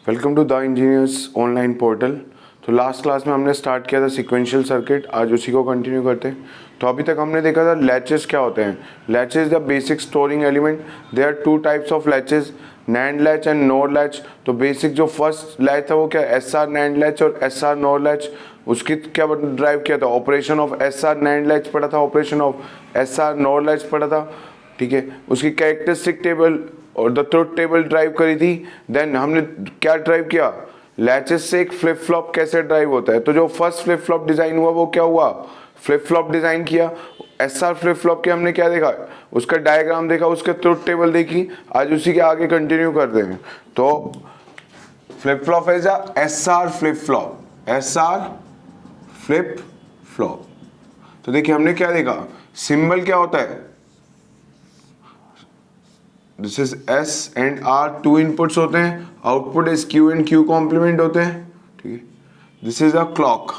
Welcome to the engineers online portal. तो last class में हमने स्टार्ट किया था सीक्वेंशियल सर्किट, आज उसी को कंटिन्यू करते हैं। तो अभी तक हमने देखा था लैचेस क्या होते हैं। Latches the basic storing element. There are two types of latches, NAND latch and NOR latch. तो बेसिक जो फर्स्ट लैच था वो क्या, एस आर नैंड लैच और एस आर नोर लैच। उसकी क्या ड्राइव किया था, operation of S R NAND latch पढ़ा था, operation of S R NOR latch पढ़ा था। ठीक है, उसकी कैरेक्टरिस्टिक टेबल और द ट्रुथ टेबल ड्राइव करी थी। देन हमने क्या ड्राइव किया, लैचेस से एक फ्लिप फ्लॉप कैसे ड्राइव होता है। तो जो फर्स्ट फ्लिप फ्लॉप डिजाइन हुआ वो क्या हुआ, फ्लिप फ्लॉप डिजाइन किया। एसआर फ्लिप फ्लॉप के हमने क्या देखा, उसका डायग्राम देखा, उसका ट्रुथ टेबल देखी। आज उसी के आगे कंटिन्यू करते हैं। तो flip flop is a SR flip flop, SR flip flop. तो देखिए हमने क्या देखा, सिंबल क्या होता है, this is S and R, two inputs होते हैं। Output is Q and Q complement होते हैं। ठीक है, दिस इज अ क्लॉक।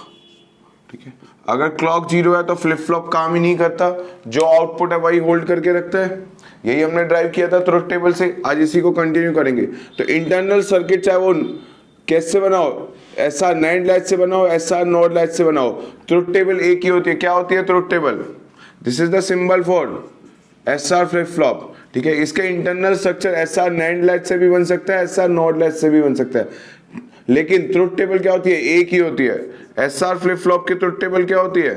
ठीक है, अगर क्लॉक जीरो है तो फ्लिप फ्लॉप काम ही नहीं करता, जो आउटपुट है वही होल्ड करके रखता है। यही हमने ड्राइव किया था ट्रुथ टेबल से, आज इसी को कंटिन्यू करेंगे। तो इंटरनल सर्किट चाहे वो कैसे बनाओ, एस आर नैंड लैच से बनाओ, एस आर नॉर लैच से बनाओ, ट्रुथ टेबल एक ही होती है। क्या होती है truth table, this is the symbol for S R flip flop. ठीक है, इसके internal structure S R NAND latch से भी बन सकता है, एस आर नॉट लैच से भी बन सकता है, लेकिन ट्रुथ टेबल क्या होती है, एक ही होती है। एस आर फ्लिप फ्लॉप की ट्रुथ टेबल क्या होती है,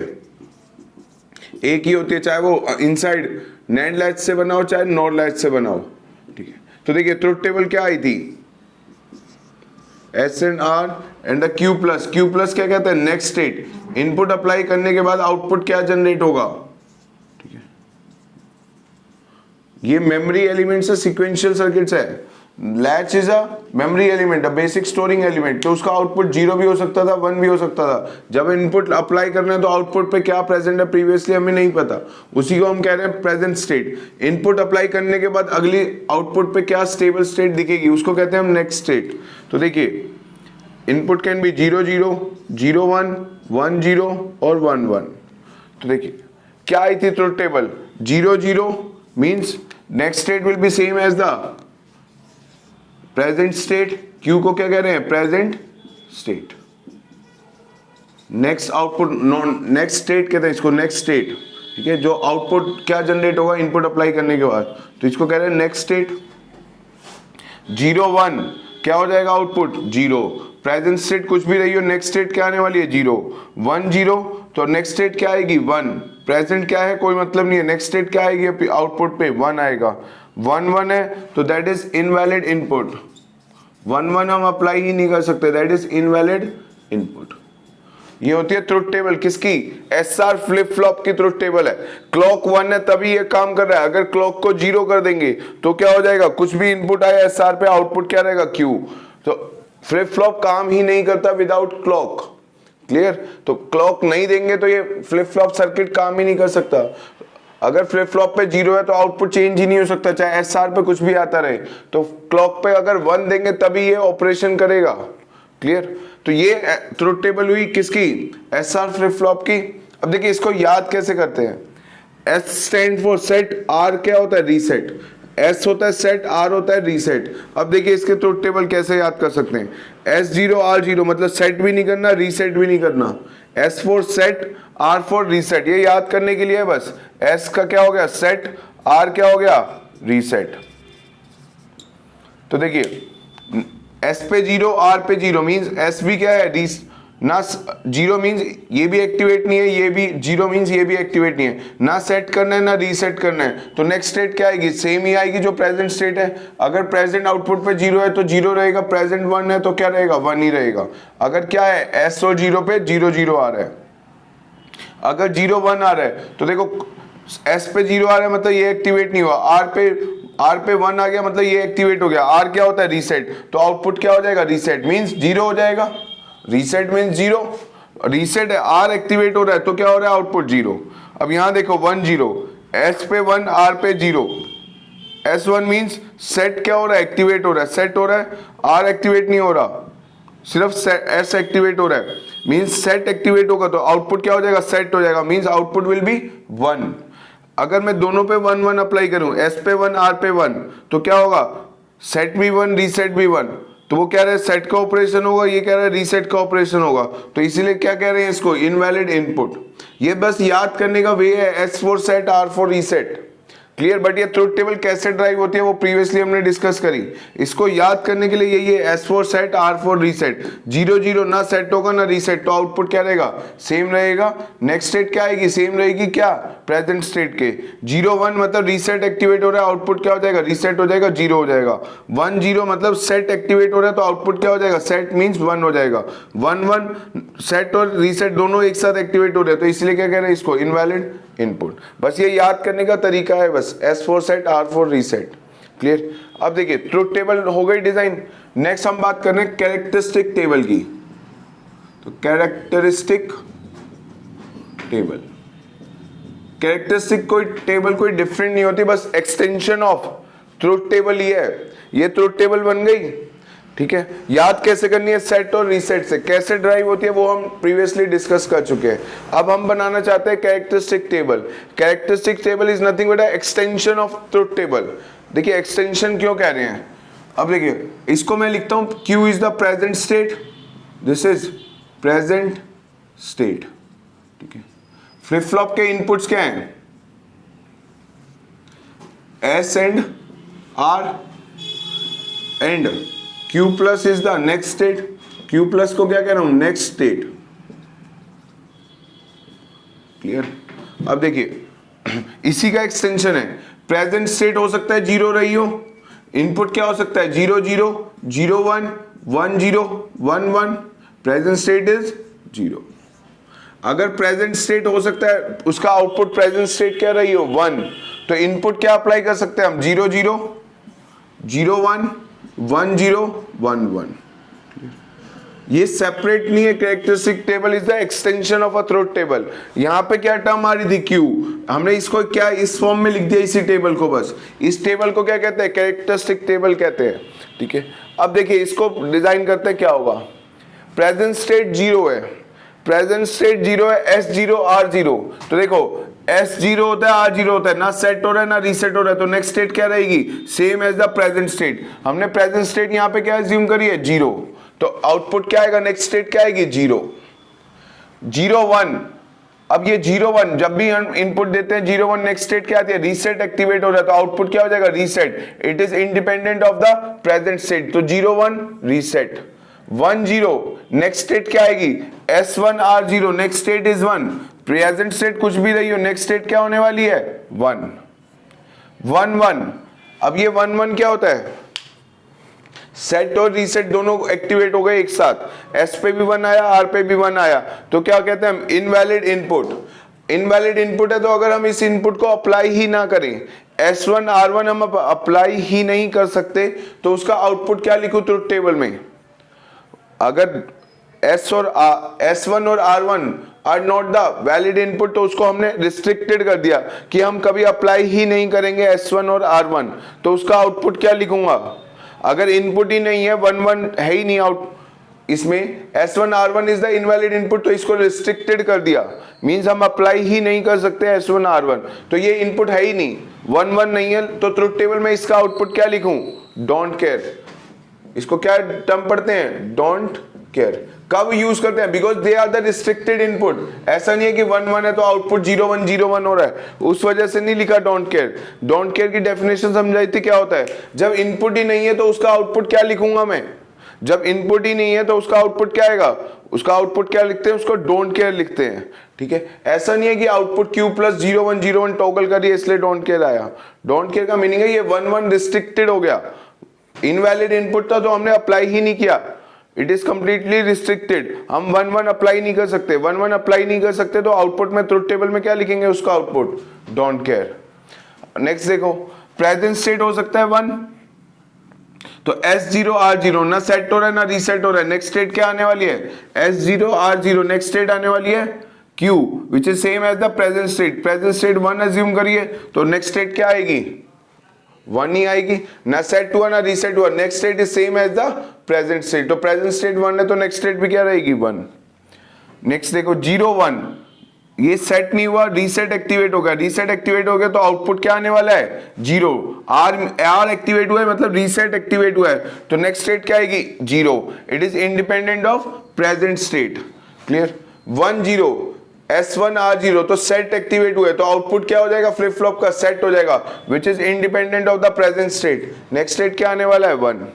एक ही होती है, चाहे वो इनसाइड नैंड लैच से बनाओ चाहे नॉट लैच से बनाओ। ठीक है, तो देखिए ट्रुथ टेबल क्या आई थी, S and R and the Q plus. Q plus क्या कहते हैं, नेक्स्ट स्टेट। इनपुट अप्लाई करने के बाद आउटपुट क्या जनरेट होगा। ये मेमोरी एलिमेंट से सीक्वेंशियल सर्किट्स है। Latch is a memory element, a basic storing element. तो उसका आउटपुट जीरो भी हो सकता था, वन भी हो सकता था। जब इनपुट अप्लाई करना है तो आउटपुट पे क्या प्रेजेंट है प्रीवियसली हमें नहीं पता, उसी को हम कह रहे हैं प्रेजेंट स्टेट। इनपुट अप्लाई करने के बाद अगली आउटपुट पे क्या स्टेबल स्टेट दिखेगी, उसको कहते हैं हम नेक्स्ट स्टेट। तो देखिए इनपुट कैन बी 0 0 0 1 1 0 और 1 1। तो देखिए क्या आई थी truth table, 0 0 means next state will be same as the present state. Q को क्या कह रहे हैं, present state. Next output, next state कहते हैं इसको, नेक्स्ट स्टेट। ठीक है, जो आउटपुट क्या जनरेट होगा इनपुट अप्लाई करने के बाद, तो इसको कह रहे हैं नेक्स्ट स्टेट। 0 1 क्या हो जाएगा, आउटपुट 0। प्रेजेंट स्टेट कुछ भी रही हो, नेक्स्ट स्टेट क्या आने वाली है, 0 1 0। तो नेक्स्ट स्टेट क्या आएगी, 1। प्रेजेंट क्या है कोई मतलब नहीं है, नेक्स्ट स्टेट क्या आएगी, आउटपुट पे 1 आएगा। 1 1 है तो दैट इज इनवैलिड इनपुट। 1 1 हम अप्लाई ही नहीं कर सकते, दैट इज इनवैलिड इनपुट। ये होती है ट्रुथ टेबल किसकी, एस आर फ्लिप फ्लॉप की ट्रुथ टेबल है। क्लॉक 1 है तभी ये काम कर रहा है, अगर क्लॉक को 0 कर देंगे तो क्या हो जाएगा, कुछ भी इनपुट आया एस आर पे आउटपुट क्या रहेगा, क्यू। तो फ्लिप फ्लॉप काम ही नहीं करता विदाउट क्लॉक। क्लियर, तो क्लॉक नहीं देंगे तो ये फ्लिप फ्लॉप सर्किट काम ही नहीं कर सकता। अगर फ्लिप फ्लॉप पे 0 है तो आउटपुट चेंज ही नहीं हो सकता, चाहे एस आर पे कुछ भी आता रहे। तो क्लॉक पे अगर 1 देंगे तभी ये ऑपरेशन करेगा। क्लियर, तो ये ट्रुथ टेबल हुई किसकी, एस आर फ्लिप फ्लॉप की। अब देखिए इसको याद कैसे करते हैं, S stand for set, R क्या होता है, रीसेट। एस होता है सेट, आर होता है रीसेट। अब देखिए इसके ट्रुथ टेबल कैसे याद कर सकते हैं, एस 0 आर 0 मतलब सेट भी नहीं करना रीसेट भी नहीं करना, S for set R for reset. ये याद करने के लिए है बस, एस का क्या हो गया सेट, आर क्या हो गया रीसेट। तो देखिए एस पे 0 आर पे 0 मींस एस भी क्या है ना, 0 मींस ये भी एक्टिवेट नहीं है, ये भी 0 मींस ये भी एक्टिवेट नहीं है, ना सेट करना है ना रीसेट करना है। तो नेक्स्ट स्टेट क्या आएगी, सेम ही आएगी जो प्रेजेंट स्टेट है। अगर प्रेजेंट आउटपुट पे 0 है तो 0 रहेगा, प्रेजेंट 1 है तो क्या रहेगा, 1 ही रहेगा। अगर क्या है एस और 0 पे 0 0 आ रहा है, अगर 0 1 आ रहा है तो देखो एस पे 0 आ रहा है मतलब ये एक्टिवेट नहीं हुआ, आर पे 1 आ गया मतलब ये एक्टिवेट हो गया। आर क्या होता है रीसेट, तो आउटपुट क्या हो जाएगा, रीसेट मींस 0 हो जाएगा, रीसेट मींस 0। रीसेट है, आर एक्टिवेट हो रहा है तो क्या हो रहा है, आउटपुट 0। अब यहां देखो 1 0, एस पे 1 आर पे 0, S1 मींस सेट क्या हो रहा है, एक्टिवेट हो रहा है, सेट हो रहा है, आर एक्टिवेट नहीं हो रहा, सिर्फ एस एक्टिवेट हो रहा है। मींस सेट एक्टिवेट होगा तो आउटपुट क्या हो जाएगा, सेट हो जाएगा, मींस आउटपुट विल बी 1। अगर मैं दोनों पे 1 1 अप्लाई करूं, एस पे 1 आर पे 1, तो क्या होगा, सेट भी 1 रीसेट भी 1। तो वो कह रहे हैं सेट का ऑपरेशन होगा, ये कह रहा है रीसेट का ऑपरेशन होगा, तो इसीलिए क्या कह रहे हैं इसको, इनवैलिड इनपुट। ये बस याद करने का वे है, S for set, R for reset, clear. But ये ट्रुथ टेबल कैसे ड्राइव होती है वो प्रीवियसली हमने डिस्कस करी। इसको याद करने के लिए यही है, S for set, R for reset. 0 0 ना सेट होगा ना रीसेट, तो आउटपुट क्या रहेगा, सेम रहेगा। नेक्स्ट स्टेट क्या आएगी, सेम रहेगी, क्या, प्रेजेंट स्टेट के। 0 1 मतलब रीसेट एक्टिवेट हो रहा है, आउटपुट क्या हो जाएगा, रीसेट हो जाएगा, 0 हो जाएगा। 1 0 मतलब सेट एक्टिवेट हो रहा है, तो आउटपुट क्या हो जाएगा, सेट मीन्स 1 हो जाएगा। 1 1 सेट और रीसेट दोनों एक साथ एक्टिवेट हो रहे हैं, तो इसलिए क्या कह रहे हैं इसको, इनवैलिड इनपुट। बस ये याद करने का तरीका है, बस S for set, R for reset, clear. अब देखिए ट्रुथ टेबल हो गई डिजाइन। नेक्स्ट हम बात कर रहे हैं कैरेक्टरिस्टिक टेबल की। तो कैरेक्टरिस्टिक टेबल, कैरेक्टरिस्टिक कोई टेबल कोई डिफरेंट नहीं होती, बस एक्सटेंशन ऑफ ट्रुथ टेबल ही है। ये ट्रुथ टेबल बन गई, ठीक है। याद कैसे करनी है, सेट और रीसेट से कैसे ड्राइव होती है वो हम प्रीवियसली डिस्कस कर चुके हैं। अब हम बनाना चाहते हैं characteristic table. Characteristic table is nothing but extension of truth table. देखिए एक्सटेंशन क्यों कह रहे हैं, अब देखिए इसको मैं लिखता हूं, Q is the present state, this is present state, ठीक है। फ्लिप फ्लॉप के इनपुट्स क्या हैं, S and R and Q plus is the next state. Q plus को क्या कह रहा हूं, नेक्स्ट स्टेट, क्लियर। अब देखिए इसी का एक्सटेंशन है, प्रेजेंट स्टेट हो सकता है 0 रही हो, इनपुट क्या हो सकता है 0 0 0 1 1 0 1 1, प्रेजेंट स्टेट इज 0। अगर प्रेजेंट स्टेट हो सकता है उसका आउटपुट प्रेजेंट स्टेट क्या रही हो 1, तो इनपुट क्या अप्लाई कर सकते हैं हम, 0 0 0 1 1 0 1 1। ये सेपरेट नहीं है, characteristic table is the extension of a truth table. यहां पे क्या टर्म आ रही थी, Q, हमने इसको क्या इस फॉर्म में लिख दिया इसी टेबल को। बस इस टेबल को क्या कहते हैं, कैरेक्टरिस्टिक टेबल कहते हैं, ठीक है। अब देखिए इसको डिजाइन करते हैं, क्या होगा, प्रेजेंट स्टेट 0 है, प्रेजेंट स्टेट 0 है, S 0 R 0। तो देखो S 0 होता है, R 0 होता है, ना सेट हो रहा है ना रीसेट हो रहा है, तो नेक्स्ट स्टेट क्या रहेगी, same as the present state. हमने प्रेजेंट स्टेट यहाँ पे क्या एज्यूम करी है, 0, तो आउटपुट क्या आएगा, नेक्स्ट स्टेट क्या आएगी, 0 0 1। अब ये 0 1 जब भी हम इनपुट देते हैं 0 1, नेक्स्ट स्टेट क्या आती है, रीसेट एक्टिवेट हो रहा है, तो आउटपुट क्या हो जाएगा, reset. It is independent of the present state, तो 0 1 रीसेट। 1 0 नेक्स्ट स्टेट क्या आएगी, S 1 R 0, next state is 1। Present state कुछ भी रही हो, नेक्स्ट स्टेट क्या होने वाली है, 1 1 1। अब ये 1 1 क्या होता है, सेट और रीसेट दोनों एक्टिवेट हो गए एक साथ, S पे भी 1 आया, R पे भी 1 आया, तो क्या कहते हैं हम, इनवैलिड इनपुट। इनवैलिड इनपुट है, तो अगर हम इस इनपुट को अप्लाई ही ना करें, S1 R1 हम अप्लाई ही नहीं कर सकते, तो उसका आउटपुट क्या लिखूं ट्रुथ टेबल में, अगर S1 और R1 are not the valid input, तो उसको हमने रिस्ट्रिक्टेड कर दिया कि हम कभी अप्लाई ही नहीं करेंगे S1 और R1, तो उसका आउटपुट क्या लिखूंगा, अगर इनपुट ही नहीं है, 1 1 है ही नहीं आउट, इसमें S1 R1 is the invalid input, तो इसको रिस्ट्रिक्टेड कर दिया, मींस हम अप्लाई ही नहीं कर सकते S1 R1, तो ये इनपुट है ही नहीं, 1 1 नहीं है, तो ट्रुथ टेबल में इसका आउटपुट क्या लिखूं, डोंट केयर। इसको क्या टर्म पढ़ते हैं, डोंट केयर। कब यूज करते हैं, because they are the restricted input. ऐसा नहीं है कि 1 1 है तो आउटपुट 0 1 0 1 हो रहा है, उस वजह से नहीं लिखा डोंट केयर। डोंट केयर की डेफिनेशन समझाई थी, क्या होता है, जब इनपुट ही नहीं है तो उसका आउटपुट क्या लिखूंगा मैं, जब इनपुट ही नहीं है तो उसका आउटपुट क्या आएगा, उसका आउटपुट क्या लिखते हैं, उसको डोंट केयर लिखते हैं, ठीक है। ऐसा नहीं है कि आउटपुट Q प्लस 0 1 0 1 टॉगल करिए इसलिए डोंट केयर आया। डोंट केयर का मीनिंग है ये 1 1 रिस्ट्रिक्टेड हो गया, इनवैलिड इनपुट था तो हमने अप्लाई ही नहीं किया, इट इज कंप्लीटली रिस्ट्रिक्टेड, हम 1 1 अप्लाई नहीं कर सकते। 1 1 अप्लाई नहीं कर सकते तो आउटपुट में ट्रुथ टेबल में क्या लिखेंगे, उसका आउटपुट डोंट केयर। नेक्स्ट देखो, प्रेजेंट स्टेट हो सकता है 1, तो S0 R0 ना सेट हो रहा है ना रीसेट हो रहा है, नेक्स्ट स्टेट क्या आने वाली है, S0 R0, नेक्स्ट स्टेट आने वाली है Q, which is same as the present state. Present state 1 assume करिए, तो नेक्स्ट स्टेट क्या आएगी, 1 ही आएगी, ना सेट हुआ ना रीसेट हुआ, next state is same as the present state, तो प्रेजेंट स्टेट 1 है तो नेक्स्ट स्टेट भी क्या रहेगी, 1। नेक्स्ट देखो 0 1, ये सेट नहीं हुआ, रीसेट एक्टिवेट हो गया, रीसेट एक्टिवेट हो गया तो आउटपुट क्या आने वाला है, 0। आर एक्टिवेट हुआ है मतलब रीसेट एक्टिवेट हुआ है, तो नेक्स्ट स्टेट क्या आएगी, 0। It is independent of present state. Clear. 1 0 S1 R0, तो सेट एक्टिवेट हुआ है तो आउटपुट क्या हो जाएगा, फ्लिप फ्लॉप का सेट हो जाएगा, which is independent of the present state. Next state क्या आने वाला है, 1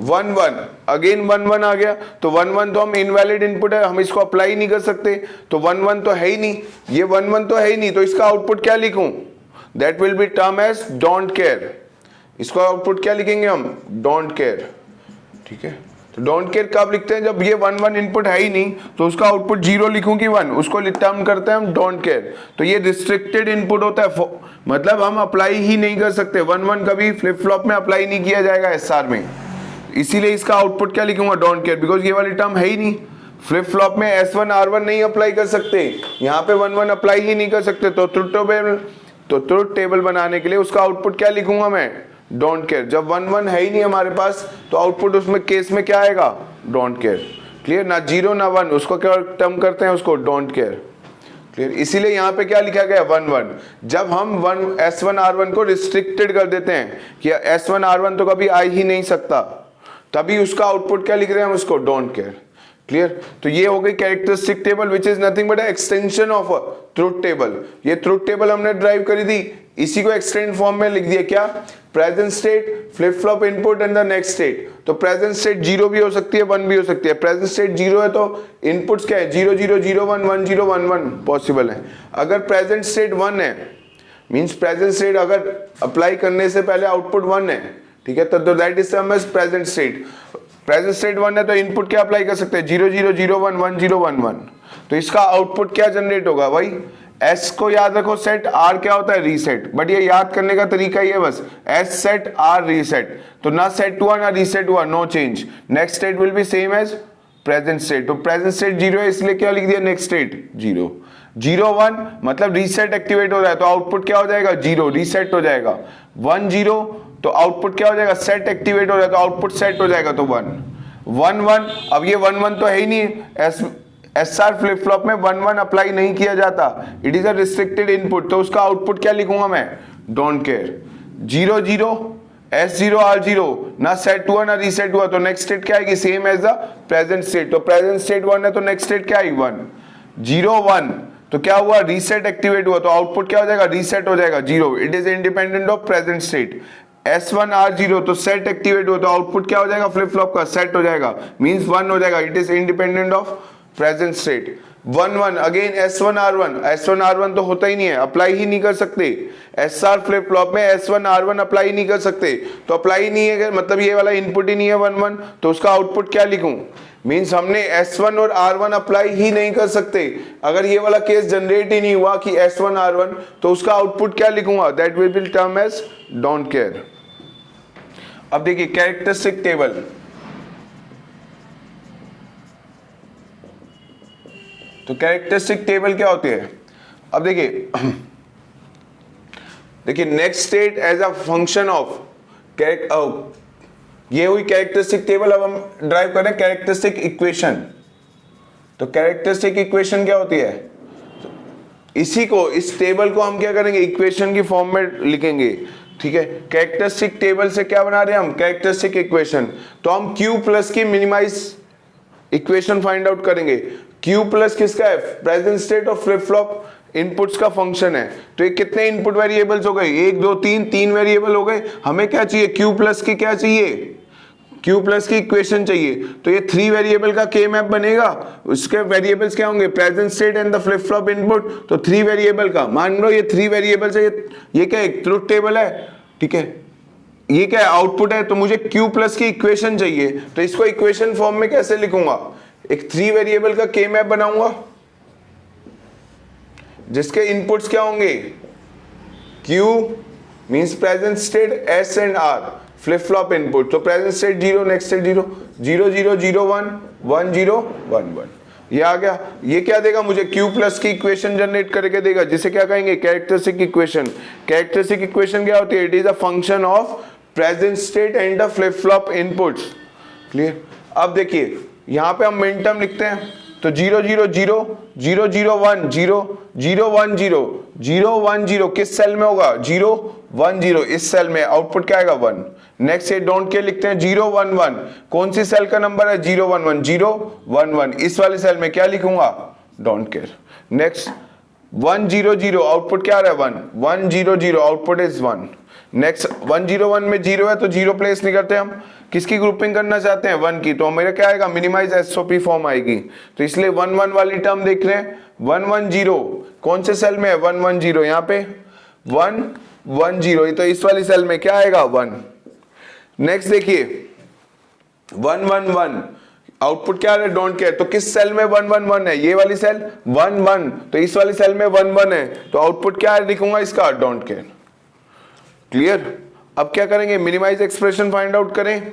1 1, अगेन 1 1 आ गया, तो 1 1 तो हम इनवैलिड इनपुट है, हम इसको अप्लाई नहीं कर सकते, तो 1 1 तो है ही नहीं, ये 1 1 तो है ही नहीं, तो इसका आउटपुट क्या लिखूं, that will be term as don't care. इसको आउटपुट क्या लिखेंगे हम, डोंट केयर। ठीक है, तो डोंट केयर कब लिखते हैं, जब ये 1 1 इनपुट है ही नहीं, तो उसका आउटपुट 0 लिखूं कि 1, उसको टर्म करते हैं हम डोंट केयर। तो ये रिस्ट्रिक्टेड इनपुट होता है, मतलब हम अप्लाई ही नहीं कर सकते, 1 1 कभी फ्लिप फ्लॉप में अप्लाई नहीं किया जाएगा एसआर में, इसीलिए इसका आउटपुट क्या लिखूंगा, डोंट केयर, बिकॉज ये वाली टर्म है ही नहीं। फ्लिप फ्लॉप में S1 R1 नहीं अप्लाई कर सकते, यहाँ पे 1 1 अप्लाई ही नहीं कर सकते, तो ट्रुथ टेबल बनाने के लिए उसका आउटपुट क्या लिखूंगा मैं, डोंट केयर। जब 1 1 है ही नहीं हमारे पास, तो आउटपुट उसमें केस में क्या आएगा, डोंट केयर। क्लियर, ना 0 ना 1, उसको क्या टर्म करते हैं, उसको डोंट केयर। क्लियर, इसीलिए यहाँ पे क्या लिखा गया, 1 1। जब हम S1 R1 को रिस्ट्रिक्टेड कर देते हैं कि S1 R1 तो कभी आ ही नहीं सकता, तभी उसका आउटपुट क्या लिख रहे हैं हम, उसको डोंट केयर। क्लियर, तो ये हो गई characteristic table, which is nothing but extension of a truth table. ये ट्रुथ टेबल हमने ड्राइव करी थी, इसी को एक्सटेंड फॉर्म में लिख दिया, क्या, present state, flip flop input and the next state. तो प्रेजेंट स्टेट 0 भी हो सकती है, 1 भी हो सकती है। प्रेजेंट स्टेट 0 है तो इनपुट्स क्या है, 0 0 0 1 1 0 1 1 पॉसिबल है। अगर प्रेजेंट स्टेट 1 है, मींस प्रेजेंट स्टेट अगर अप्लाई करने से पहले आउटपुट 1 है, ठीक है, तो that is term as present state. Present state 1 है तो इनपुट क्या अप्लाई कर सकते हैं, 0 0 0 1 1 0 1 1। तो इसका आउटपुट क्या जनरेट होगा, भाई S को याद रखो सेट, R क्या होता है, रीसेट, बट ये याद करने का तरीका ये बस, S सेट R रीसेट, तो ना सेट हुआ ना रीसेट हुआ, no change. Next state will be same as present state, तो प्रेजेंट स्टेट 0 है इसलिए क्या लिख दिया, नेक्स्ट स्टेट 0 0 1, मतलब रीसेट एक्टिवेट हो रहा है तो आउटपुट क्या हो जाएगा, 0 रीसेट हो जाएगा। 1 0 तो आउटपुट क्या हो जाएगा, सेट एक्टिवेट हो रहा है तो आउटपुट सेट हो जाएगा, तो 1 1 1। अब ये 1 1 तो है ही नहीं, SR फ्लिप फ्लॉप में 1 1 अप्लाई नहीं किया जाता, it is a restricted input, तो उसका आउटपुट क्या लिखूंगा मैं, डोंट केयर। 0 0 S0 R0, ना सेट हुआ ना रीसेट हुआ, तो नेक्स्ट स्टेट क्या आएगी, same as the present state. तो प्रेजेंट स्टेट 1 है तो नेक्स्ट स्टेट क्या आएगी, 1 0 1, तो क्या हुआ, रीसेट एक्टिवेट हुआ, तो आउटपुट क्या हो जाएगा, रीसेट हो जाएगा, 0। It is independent of present state. S1 R0, तो सेट एक्टिवेट हुआ तो आउटपुट क्या हो जाएगा, फ्लिप फ्लॉप का सेट हो जाएगा, मींस 1 हो जाएगा, it is independent of present state. 1 1 again S1 R1, S1 R1 तो होता ही नहीं है, अप्लाई ही नहीं कर सकते। SR फ्लिप फ्लॉप में S1 R1 अप्लाई नहीं कर सकते, तो अप्लाई नहीं है मतलब ये वाला इनपुट ही नहीं है 1 1, तो उसका आउटपुट क्या लिखूं, मींस हमने S1 और R1 अप्लाई ही नहीं कर सकते। अगर ये वाला केस जनरेट ही नहीं हुआ कि S1 R1, तो उसका आउटपुट क्या लिखूंगा, that will be term as don't care. अब देखिए कैरेक्टरिस्टिक टेबल, तो कैरेक्टरिस्टिक टेबल क्या होती है, अब देखिए next state as a function of ये हुई कैरेक्टरिस्टिक टेबल। अब हम ड्राइव करें कैरेक्टरिस्टिक इक्वेशन। तो कैरेक्टरिस्टिक इक्वेशन क्या होती है, इसी को, इस टेबल को हम क्या करेंगे, इक्वेशन की फॉर्म में लिखेंगे। ठीक है, कैरेक्टरिस्टिक टेबल से क्या बना रहे हैं हम, कैरेक्टरिस्टिक इक्वेशन। तो हम Q प्लस की मिनिमाइज इक्वेशन फाइंड आउट करेंगे। Q प्लस किसका है, प्रेजेंट स्टेट और फ्लिप फ्लॉप इनपुट्स का फंक्शन है। तो ये कितने इनपुट वेरिएबल्स हो गए, 1 2 3 वेरिएबल हो गए। हमें क्या चाहिए, Q प्लस की क्या चाहिए, Q प्लस की इक्वेशन चाहिए। तो ये 3 वेरिएबल का K मैप बनेगा, उसके वेरिएबल्स क्या होंगे, present state and the flip flop input. तो 3 वेरिएबल का, मान लो ये 3 वेरिएबल्स है, ये क्या एक ट्रुथ टेबल है, ठीक है, ये क्या है, आउटपुट है। तो मुझे Q प्लस की इक्वेशन चाहिए, तो इसको इक्वेशन फॉर्म में कैसे लिखूंगा, एक 3 वेरिएबल का K मैप बनाऊंगा जिसके इनपुट्स क्या होंगे, Q means present state, S and R flip flop input. तो प्रेजेंट स्टेट 0, नेक्स्ट स्टेट 0 0 0 0 1 1 0 1 1, ये आ गया। ये क्या देगा मुझे, Q प्लस की इक्वेशन जनरेट करके देगा, जिसे क्या कहेंगे, कैरेक्टरिस्टिक इक्वेशन। कैरेक्टरिस्टिक इक्वेशन क्या होती है, it is a function of present state and the flip flop inputs. Clear. अब देखिए यहाँ पे हम मिन टर्म लिखते हैं, तो 0 0 0 0 0 1 0 0 1 0 0 1 0 किस सेल में होगा 0 1 0 इस सेल में, आउटपुट क्या आएगा 1। नेक्स्ट ये डोंट केयर लिखते हैं 0 1 1 कौन सी सेल का नंबर है 0 1 1 0 1 1 इस वाले सेल में क्या लिखूंगा डोंट केयर। नेक्स्ट 1 0 0 आउटपुट क्या आ रहा है 1 1 0 0 आउटपुट इज 1। नेक्स्ट 1 0 1 में 0 है तो 0 प्लेस नहीं करते हम, किसकी ग्रुपिंग करना चाहते हैं 1 की, तो मेरा क्या आएगा मिनिमाइज एसओपी फॉर्म आएगी। तो इसलिए 1 1 वाली टर्म देख रहे हैं 1 1 0 कौन से सेल में है 1 1 0 यहाँ पे 1 1 0 तो इस वाली सेल में क्या आएगा 1। नेक्स्ट देखिए 1 1 1 आउटपुट क्या है डोंट केयर, तो किस सेल में 1 1 1 है ये वाली सेल 1 1 तो इस वाली सेल में 1 1 है तो आउटपुट क्या है लिखूंगा इसका डोंट केयर। क्लियर। अब क्या करेंगे मिनिमाइज एक्सप्रेशन फाइंड आउट करें।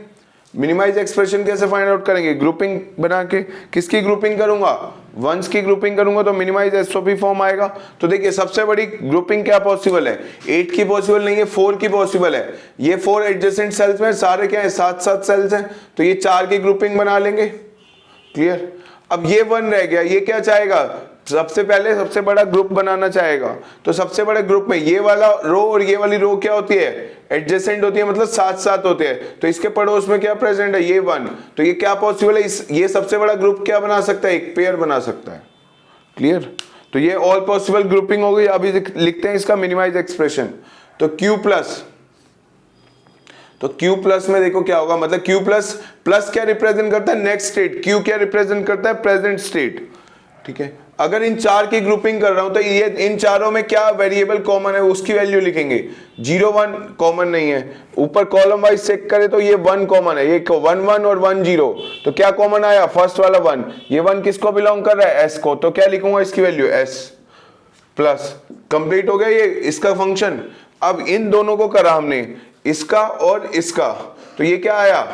मिनिमाइज एक्सप्रेशन कैसे फाइंड आउट करेंगे ग्रुपिंग बना के, किसकी ग्रुपिंग करूंगा वंस की ग्रुपिंग करूंगा तो मिनिमाइज एसओपी फॉर्म आएगा। तो देखिए सबसे बड़ी ग्रुपिंग क्या पॉसिबल है 8 की पॉसिबल नहीं है 4 की पॉसिबल है। ये 4 एडजेसेंट सेल्स में सारे क्या है 7 सेल्स हैं तो ये 4 की ग्रुपिंग बना लेंगे। क्लियर। अब ये 1 रह गया, ये क्या चाहेगा सबसे पहले सबसे बड़ा ग्रुप बनाना चाहेगा, तो सबसे बड़े ग्रुप में ये वाला रो और ये वाली रो क्या होती है एडजेसेंट होती है मतलब साथ होते हैं, तो इसके पड़ोस में क्या प्रेजेंट है ये 1 तो ये क्या पॉसिबल है ये सबसे बड़ा ग्रुप क्या बना सकता है एक पेयर बना सकता है। क्लियर। तो ये ऑल पॉसिबल ग्रुपिंग हो गई। अभी लिखते हैं इसका मिनिमाइज एक्सप्रेशन। तो Q प्लस, तो Q प्लस में देखो क्या होगा मतलब Q प्लस प्लस क्या रिप्रेजेंट करता है नेक्स्ट स्टेट, Q क्या रिप्रेजेंट करता है प्रेजेंट स्टेट। ठीक है। अगर इन 4 की ग्रुपिंग कर रहा हूं तो ये इन चारों में क्या वेरिएबल कॉमन है उसकी वैल्यू लिखेंगे। 0 1 कॉमन नहीं है, ऊपर कॉलम वाइज चेक करें तो ये 1 कॉमन है, ये 1 1 और 1 0 तो क्या कॉमन आया फर्स्ट वाला 1, ये 1 किसको बिलोंग कर रहा है S को, तो क्या लिखूंगा इसकी वैल्यू S प्लस। कंप्लीट हो गया ये इसका फंक्शन। अब इन दोनों को करा हमने इसका और इसका, तो ये क्या आया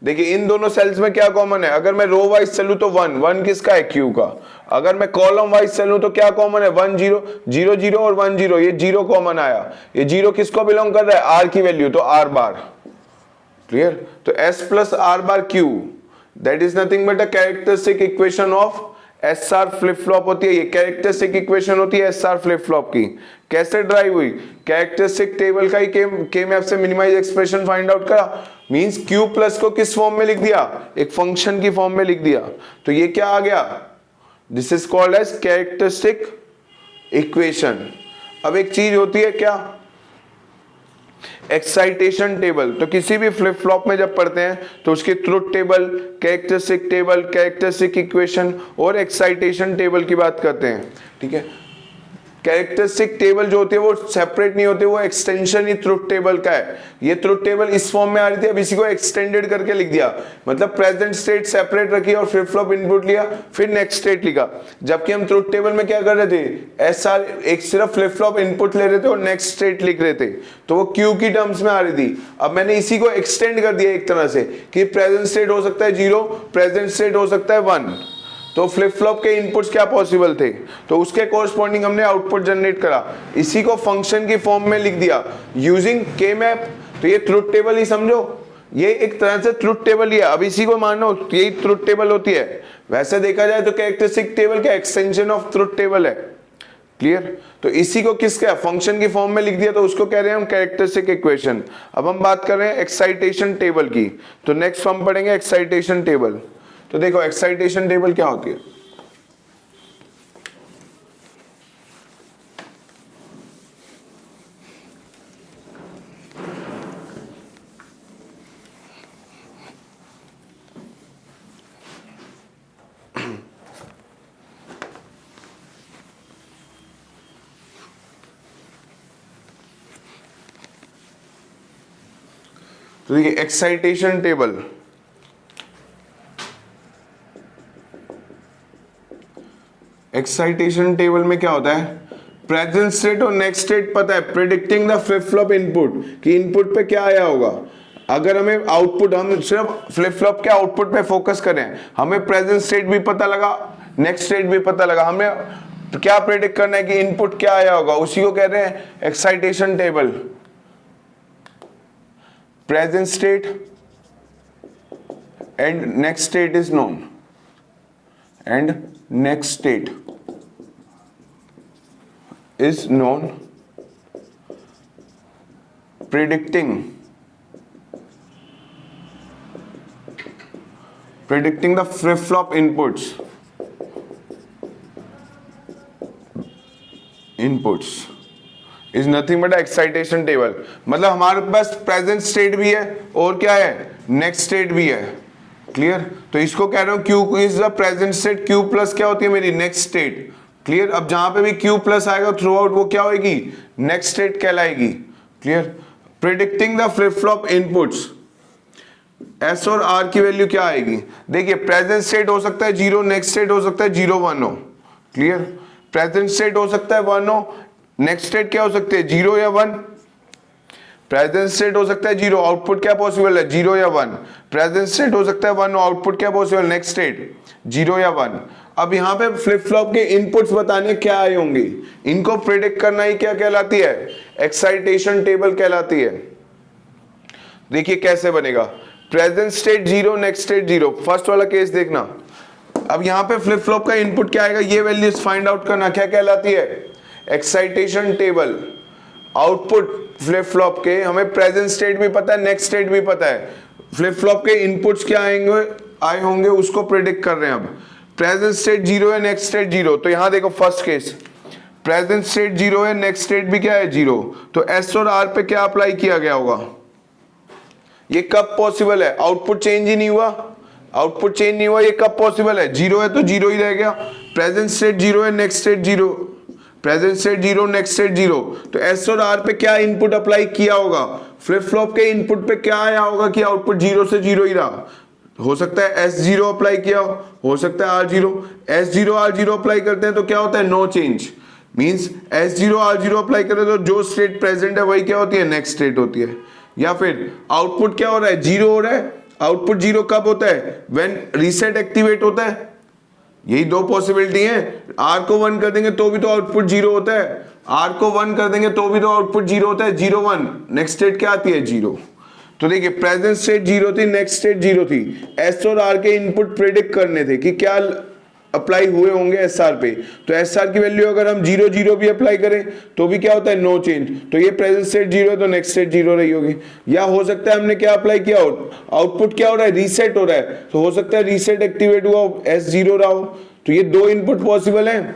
देखिए इन दोनों सेल्स में क्या कॉमन है, अगर मैं रो वाइज चलूं तो 1 1 किसका है Q का, अगर मैं कॉलम वाइज चलूं तो क्या कॉमन है 1 0 0 0 और 1 0 ये 0 कॉमन आया, ये 0 किसको बिलोंग कर रहा है R की वैल्यू तो R बार। क्लियर। तो S plus R bar Q that is nothing but a characteristic equation of SR flip flop होती है, ये कैरेक्टरिस्टिक इक्वेशन होती है SR फ्लिप फ्लॉप की। कैसे ड्राइव हुई कैरेक्टरिस्टिक टेबल का ही के मैप से मिनिमाइज एक्सप्रेशन फाइंड आउट करा, मींस Q प्लस को किस फॉर्म में लिख दिया एक फंक्शन की फॉर्म में लिख दिया, तो ये क्या आ गया this is called as characteristic equation. अब एक चीज होती है क्या एक्साइटेशन टेबल, तो किसी भी फ्लिप फ्लॉप में जब पढ़ते हैं तो उसकी ट्रुथ टेबल कैरेक्टरिस्टिक इक्वेशन और एक्साइटेशन टेबल की बात करते हैं। ठीक है। कैरेक्टरिस्टिक टेबल जो होती है वो सेपरेट नहीं होती, वो एक्सटेंशन ही ट्रुथ टेबल का है। ये ट्रुथ टेबल इस फॉर्म में आ रही थी, अब इसी को एक्सटेंडेड करके लिख दिया, मतलब प्रेजेंट स्टेट सेपरेट रखी और फ्लिप फ्लॉप इनपुट लिया फिर नेक्स्ट स्टेट लिखा। जबकि हम ट्रुथ टेबल में क्या कर रहे थे SR एक सिर्फ फ्लिप फ्लॉप इनपुट ले रहे थे और नेक्स्ट स्टेट लिख रहे थे, तो वो Q की टर्म्स में आ रही थी। अब मैंने इसी को एक्सटेंड कर दिया एक तरह से कि प्रेजेंट स्टेट हो सकता है 0 प्रेजेंट स्टेट हो सकता है 1, तो फ्लिप फ्लॉप के इनपुट्स क्या पॉसिबल थे तो उसके कोरस्पॉन्डिंग हमने आउटपुट जनरेट करा, इसी को फंक्शन की फॉर्म में लिख दिया यूजिंग के मैप। तो ये ट्रुथ टेबल ही समझो, ये एक तरह से ट्रुथ टेबल ही है। अब इसी को मानो यही ट्रुथ टेबल होती है, वैसे देखा जाए तो कैरेक्टरिस्टिक टेबल का एक्सटेंशन ऑफ ट्रुथ टेबल है। क्लियर। तो इसी को किसका फंक्शन की फॉर्म में लिख दिया तो उसको कह रहे हैं हम कैरेक्टरिस्टिक इक्वेशन। अब हम बात कर रहे हैं एक्साइटेशन टेबल की, तो नेक्स्ट हम पढ़ेंगे एक्साइटेशन टेबल। तो देखो एक्साइटेशन टेबल क्या होती है, तो देखिए एक्साइटेशन टेबल एक्साइटेशन टेबल में क्या होता है प्रेजेंट स्टेट और नेक्स्ट स्टेट पता है, predicting the flip flop input कि इनपुट पे क्या आया होगा। अगर हमें आउटपुट, हम सिर्फ फ्लिप फ्लॉप के आउटपुट पे फोकस करें, हमें प्रेजेंट स्टेट भी पता लगा नेक्स्ट स्टेट भी पता लगा, हमें क्या प्रिडिक्ट करना है कि इनपुट क्या आया होगा, उसी को कह रहे हैं excitation table. Present state and next state is known and next state is known predicting the flip-flop inputs is nothing but excitation table. मतलब हमारे पास प्रेजेंट स्टेट भी है और क्या है, नेक्स्ट स्टेट भी है। क्लियर? तो इसको कह रहा हूं Q is the present state, Q plus क्या होती है मेरी नेक्स्ट स्टेट। क्लियर? अब जहां पे भी Q प्लस आएगा थ्रू आउट वो क्या होगी, नेक्स्ट स्टेट कहलाएगी। Clear? Predicting the flip flop inputs, S और R की वैल्यू क्या आएगी। देखिए प्रेजेंट स्टेट हो सकता है 0, नेक्स्ट स्टेट हो सकता है 0 1 हो। क्लियर? प्रेजेंट स्टेट हो सकता है 1 हो, नेक्स्ट स्टेट क्या हो सकते हैं 0 या 1। प्रेजेंट स्टेट हो सकता है 0, आउटपुट क्या पॉसिबल है 0 या 1। प्रेजेंट स्टेट हो सकता है 1 हो, आउटपुट क्या पॉसिबल, नेक्स्ट स्टेट 0 या 1। अब यहाँ पे फ्लिप फ्लॉप के इनपुट्स बताने क्या आए होंगे, इनको प्रिडिक्ट करना ही क्या कहलाती है, एक्साइटेशन टेबल कहलाती है। देखिए कैसे बनेगा, present state 0, next state 0। First वाला केस देखना। अब यहाँ पे फ्लिप फ्लॉप का इनपुट क्या आएगा, ये वैल्यूज फाइंड आउट करना क्या कहलाती है, excitation table. Output flip flop के हमें प्रेजेंट स्टेट भी पता है, नेक्स्ट स्टेट भी पता है। फ्लिप फ्लॉप के इनपुट्स क्या आए होंगे उसको प्रेडिक्ट कर रहे हैं। अब प्रेजेंट स्टेट 0 है, नेक्स्ट स्टेट 0। तो यहां देखो फर्स्ट केस, प्रेजेंट स्टेट 0 है, नेक्स्ट स्टेट भी क्या है 0। तो S और R पे क्या अप्लाई किया गया होगा, ये कब पॉसिबल है, आउटपुट चेंज ही नहीं हुआ, आउटपुट चेंज नहीं हुआ, ये कब पॉसिबल है, 0 है तो 0 ही रह गया। प्रेजेंट स्टेट 0 है, next state 0, present state 0, next state 0। तो S और R पे क्या इनपुट अप्लाई किया होगा, फ्लिप फ्लॉप के इनपुट पे क्या आया होगा कि आउटपुट 0 से 0 ही रहा। हो सकता है S0 अप्लाई किया हो सकता है R0। S0 R0 अप्लाई करते हैं तो क्या होता है, no change. Means S0 R0 apply करें तो जो स्टेट प्रेजेंट है वही क्या होती है, नेक्स्ट स्टेट होती है। या फिर आउटपुट क्या हो रहा है, 0 हो रहा है, आउटपुट 0 कब होता है, व्हेन रीसेट एक्टिवेट होता है। यही दो पॉसिबिलिटी है, R को 1 कर देंगे तो भी तो आउटपुट 0 होता है, R को 1 कर देंगे तो भी तो आउटपुट 0 होता है। 0 1, नेक्स्ट स्टेट क्या आती है 0। तो देखिए प्रेजेंट स्टेट 0 थी, नेक्स्ट स्टेट 0 थी। S और R के इनपुट प्रेडिक्ट करने थे कि क्या अप्लाई हुए होंगे SR पे। तो SR की वैल्यू अगर हम 0 0 भी अप्लाई करें तो भी क्या होता है, नो चेंज। तो ये प्रेजेंट स्टेट 0 है तो नेक्स्ट स्टेट 0 रही होगी। या हो सकता है हमने क्या अप्लाई किया हो, आउटपुट क्या हो रहा है, रीसेट हो रहा है, तो हो सकता है रीसेट एक्टिवेट हुआ हो, S0 रहा हो। तो ये दो इनपुट पॉसिबल है,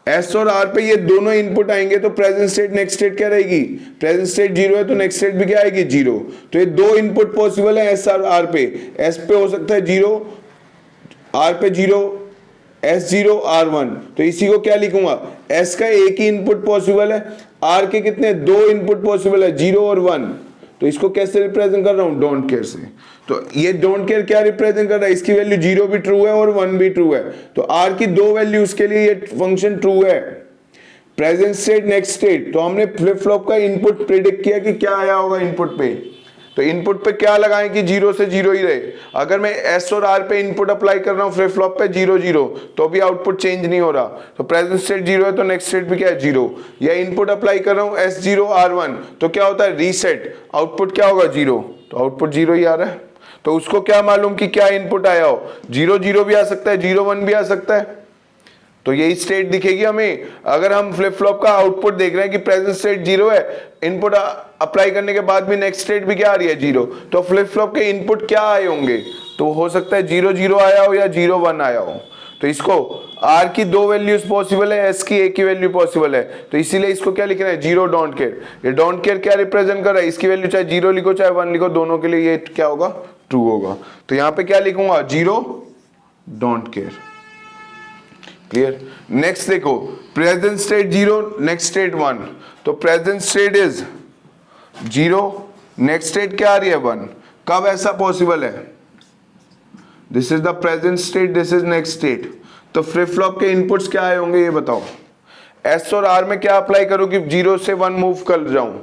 S और R पे ये दोनों इनपुट आएंगे तो प्रेजेंट स्टेट नेक्स्ट स्टेट क्या रहेगी, प्रेजेंट स्टेट 0 है तो नेक्स्ट स्टेट भी क्या आएगी 0। तो ये दो इनपुट पॉसिबल है S और R पे। S पे हो सकता है 0, R पे 0, S0 R1। तो इसी को क्या लिखूंगा, S का एक ही इनपुट पॉसिबल है, R के कितने, दो इनपुट पॉसिबल है 0 और 1। तो इसको कैसे रिप्रेजेंट कर रहा हूं, डोंट केयर से। तो ये डोंट केयर क्या रिप्रेजेंट कर रहा है, इसकी वैल्यू 0 भी ट्रू है और 1 भी ट्रू है। तो R की दो वैल्यूज के लिए ये फंक्शन ट्रू है। प्रेजेंट स्टेट, नेक्स्ट स्टेट, तो हमने फ्लिप फ्लॉप का इनपुट प्रेडिक्ट किया कि क्या आया होगा इनपुट पे। तो इनपुट पे क्या लगाएं कि 0 से 0 ही रहे। अगर मैं S और R पे इनपुट अप्लाई कर रहा हूं फ्लिप फ्लॉप पे 0 0 तो भी आउटपुट चेंज नहीं हो रहा। तो प्रेजेंट स्टेट 0 है तो नेक्स्ट स्टेट भी क्या है 0। या इनपुट अप्लाई कर रहा हूं S0 R1 तो क्या होता है, रीसेट, आउटपुट क्या होगा 0। तो आउटपुट 0 ही आ रहा है। तो उसको क्या मालूम कि क्या इनपुट आया हो, 0 0 भी आ सकता है, 0 1 भी आ सकता है। तो यही स्टेट दिखेगी हमें। अगर हम फ्लिप फ्लॉप का आउटपुट देख रहे हैं कि प्रेजेंट स्टेट 0 है, इनपुट अप्लाई करने के बाद भी नेक्स्ट स्टेट भी क्या आ रही है 0, तो फ्लिप फ्लॉप के इनपुट क्या आए होंगे, तो हो सकता है 0 0 आया हो या 0 1 आया हो। तो इसको R की दो वैल्यूज पॉसिबल है, S की एक ही वैल्यू पॉसिबल है। तो इसीलिए इसको क्या लिखना है, 0 डोंट केयर। ये डोंट केयर क्या रिप्रेजेंट कर रहा है, इसकी वैल्यू चाहे 0 लिखो चाहे 1 लिखो, दोनों के लिए ये क्या होगा, ट्रू होगा। तो यहां पे क्या लिखूंगा, 0 डोंट केयर। क्लियर। नेक्स्ट देखो, प्रेजेंट स्टेट 0, नेक्स्ट स्टेट 1। तो present state is 0, next state क्या आ रही है 1। कब ऐसा पॉसिबल है, this is the present state, this is next state. तो फ्लिप फ्लॉप के इनपुट्स क्या आए होंगे ये बताओ। S और R में क्या अप्लाई करूं कि 0 से 1 मूव कर जाऊं,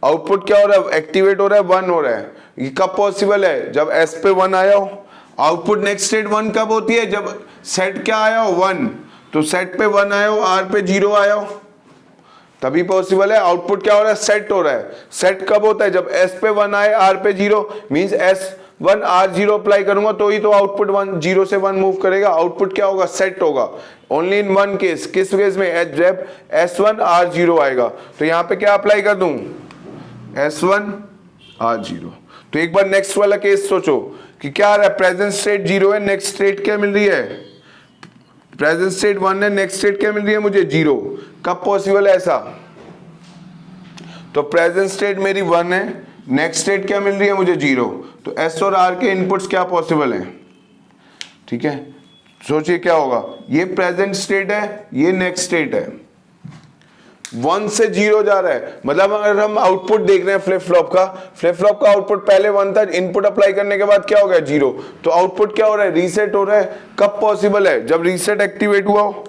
आउटपुट क्या हो रहा है, एक्टिवेट हो रहा है, 1 हो रहा है। ये कब पॉसिबल है, जब S पे 1 आया हो। आउटपुट नेक्स्ट स्टेट 1 कब होती है, जब सेट क्या आया हो 1। तो सेट पे 1 आया हो, R पे 0 आया हो, तभी पॉसिबल है। आउटपुट क्या हो रहा है, सेट हो रहा है। सेट कब होता है, जब S पे 1 आए, R पे 0, मींस S 1 R0 अप्लाई करूंगा तो ही तो आउटपुट 1 0 से 1 मूव करेगा। आउटपुट क्या होगा, सेट होगा। ओनली इन वन केस, किस केस में, जब S1 R0 आएगा। तो यहाँ पे क्या अप्लाई कर दूं, S1 R0। तो एक बार नेक्स्ट वाला केस सोचो कि क्या आ रहा है, प्रेजेंट स्टेट 0 है, नेक्स्ट स्टेट क्या मिल रही है, प्रेजेंट स्टेट 1 है, नेक्स्ट स्टेट क्या मिल रही है मुझे, 0। कब पॉसिबल है ऐसा, तो प्रेजेंट स्टेट मेरी 1 है, नेक्स्ट स्टेट क्या मिल रही है मुझे, 0। तो S और R के इनपुट्स क्या पॉसिबल हैं, ठीक है। सोचिए क्या होगा, ये प्रेजेंट स्टेट है, ये नेक्स्ट स्टेट है, 1 से 0 जा रहा है। मतलब अगर हम आउटपुट देख रहे हैं फ्लिप फ्लॉप का आउटपुट पहले 1 था, इनपुट अप्लाई करने के बाद क्या हो गया, 0। तो आउटपुट क्या हो रहा है, रीसेट हो रहा है। कब पॉसिबल है, जब रीसेट एक्टिवेट हुआ हो,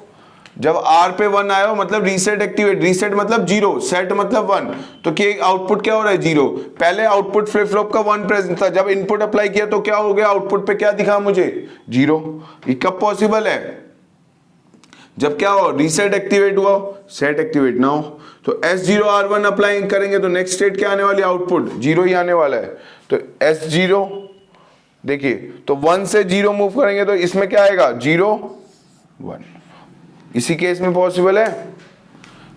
जब R पे 1 आया हो, मतलब रीसेट एक्टिवेट, रीसेट मतलब 0, सेट मतलब 1। तो क्या आउटपुट क्या हो रहा है, 0। पहले आउटपुट फ्लिप फ्लॉप का 1 प्रेजेंट था, जब इनपुट अप्लाई किया तो क्या हो गया, आउटपुट पे क्या दिखा मुझे, 0। ये कब पॉसिबल है, जब क्या हो, रीसेट एक्टिवेट हुआ, सेट एक्टिवेट ना हो। तो S0 R1 अप्लाई करेंगे तो नेक्स्ट स्टेट क्या आने वाली, आउटपुट 0 ही आने वाला है। तो S0 देखिए, तो 1 से 0 मूव करेंगे तो इसमें क्या आएगा, 0 1। इसी केस में पॉसिबल है,